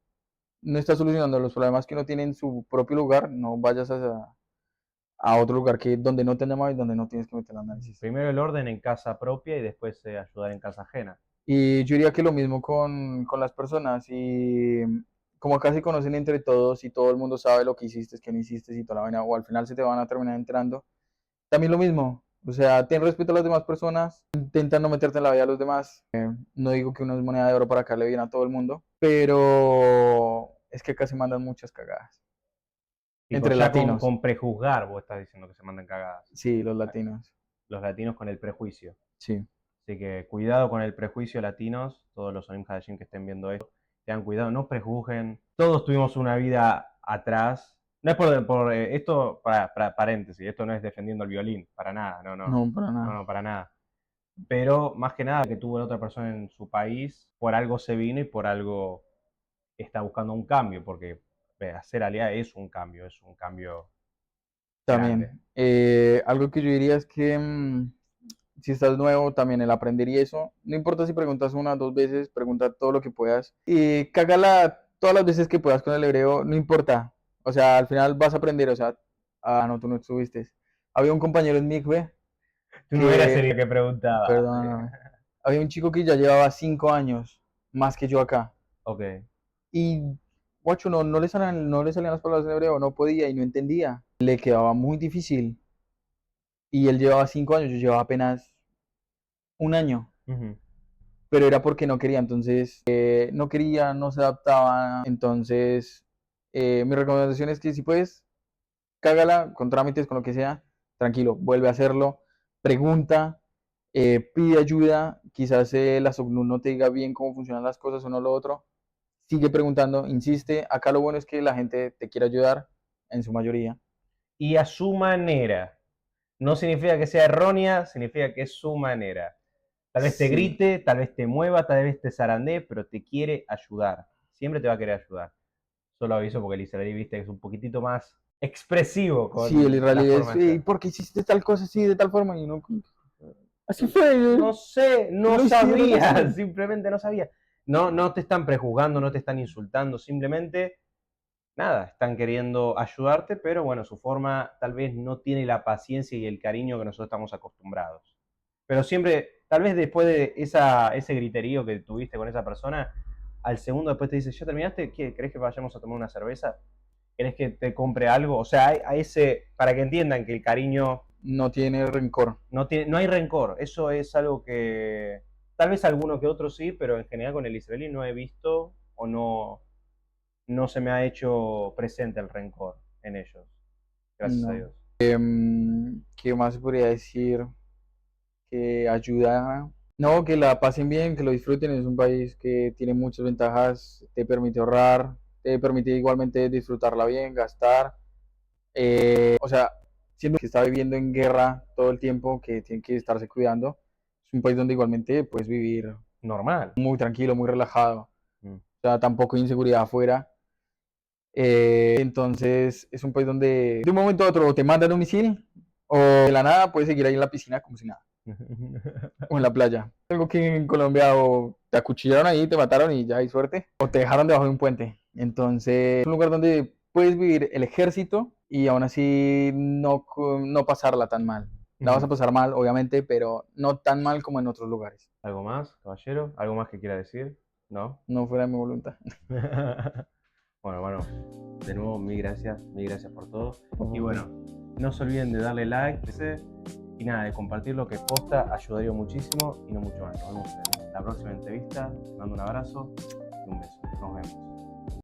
no está solucionando los problemas que uno tiene en su propio lugar, no vayas a otro lugar donde no te llama y donde no tienes que meter el análisis. Primero el orden en casa propia y después ayudar en casa ajena. Y yo diría que lo mismo con las personas. Y como acá se conocen entre todos y todo el mundo sabe lo que hiciste, que no hiciste y toda la vaina, o al final se te van a terminar entrando, también lo mismo. O sea, ten respeto a las demás personas, intenta no meterte en la vida de los demás. No digo que uno es moneda de oro para caerle bien a todo el mundo, pero es que acá se mandan muchas cagadas. Tipo, Entre ya con, latinos, con prejuzgar, vos estás diciendo que se mandan cagadas. sí, los latinos, Los latinos con el prejuicio. sí. Así que cuidado con el prejuicio latinos, todos los Olim Hadashim que estén viendo esto, tengan cuidado, no prejuzguen. Todos tuvimos una vida atrás. No es esto, para paréntesis, esto no es defendiendo el violín, para nada, no, no, No, para nada. no, para nada. Pero más que nada que tuvo la otra persona en su país, por algo se vino y por algo está buscando un cambio, porque hacer alianza es un cambio grande. También. Algo que yo diría es que si estás nuevo, también el aprender y eso, no importa si preguntas una o dos veces, pregunta todo lo que puedas. Y cágala todas las veces que puedas con el hebreo, no importa. O sea, al final vas a aprender, o sea, no, tú no estuviste. Había un compañero en Mikve Tú no eras que, el que preguntaba. perdóname, había un chico que ya llevaba 5 años más que yo acá. Ok. Y, guacho, no le salían las palabras en hebreo, no podía y no entendía. Le quedaba muy difícil. Y él llevaba 5 años, yo llevaba apenas un año. Ujú. Pero era porque no quería, entonces no quería, no se adaptaba. Entonces, mi recomendación es que si puedes, cágala con trámites, con lo que sea, tranquilo, vuelve a hacerlo, pregunta, pide ayuda, quizás la SOCNUR no te diga bien cómo funcionan las cosas o no lo otro, sigue preguntando, insiste, acá lo bueno es que la gente te quiere ayudar, en su mayoría. Y a su manera. No significa que sea errónea, significa que es su manera. Tal vez te Sí, grite, tal vez te mueva, tal vez te zarandee, pero te quiere ayudar. Siempre te va a querer ayudar. Solo aviso porque el israelí, viste, que es un poquitito más expresivo sí, el con la israelí forma es, de ser. ¿por qué hiciste tal cosa así, de tal forma? Y no, así fue, No sé, no lo hicieron sabía, así. simplemente no sabía. No, no te están prejuzgando, no te están insultando, simplemente, nada, están queriendo ayudarte, pero bueno, su forma tal vez no tiene la paciencia y el cariño que nosotros estamos acostumbrados. Pero siempre, tal vez después de ese griterío que tuviste con esa persona, al segundo después te dice, ¿ya terminaste? ¿Querés que vayamos a tomar una cerveza? ¿Querés que te compre algo? O sea, para que entiendan que el cariño No tiene rencor. no hay rencor. Eso es algo que tal vez alguno que otro sí, pero en general con el israelí no he visto o no se me ha hecho presente el rencor en ellos. Gracias a No. Dios. ¿Qué más se podría decir? Que ayuda. No, que la pasen bien, que lo disfruten. Es un país que tiene muchas ventajas, te permite ahorrar, te permite igualmente disfrutarla bien, gastar. O sea, siendo que está viviendo en guerra todo el tiempo, que tiene que estarse cuidando, es un país donde igualmente puedes vivir Normal. muy tranquilo, muy relajado. Mm. O sea, tampoco hay inseguridad afuera. Entonces, es un país donde de un momento a otro te mandan un misil o de la nada puedes seguir ahí en la piscina como si nada, o en la playa. Algo que en Colombia o te acuchillaron ahí, te mataron y ya hay suerte, o te dejaron debajo de un puente. Entonces, es un lugar donde puedes vivir el ejército y aún así no pasarla tan mal. La vas a pasar mal, obviamente, pero no tan mal como en otros lugares. ¿Algo más, caballero? ¿Algo más que quiera decir? ¿No? No fuera de mi voluntad. Bueno, de nuevo, mil gracias por todo. Y bueno, no se olviden de darle like y nada, de compartir lo que posta, ayudaría muchísimo y no mucho más. Nos vemos en la próxima entrevista. Te mando un abrazo y un beso. Nos vemos.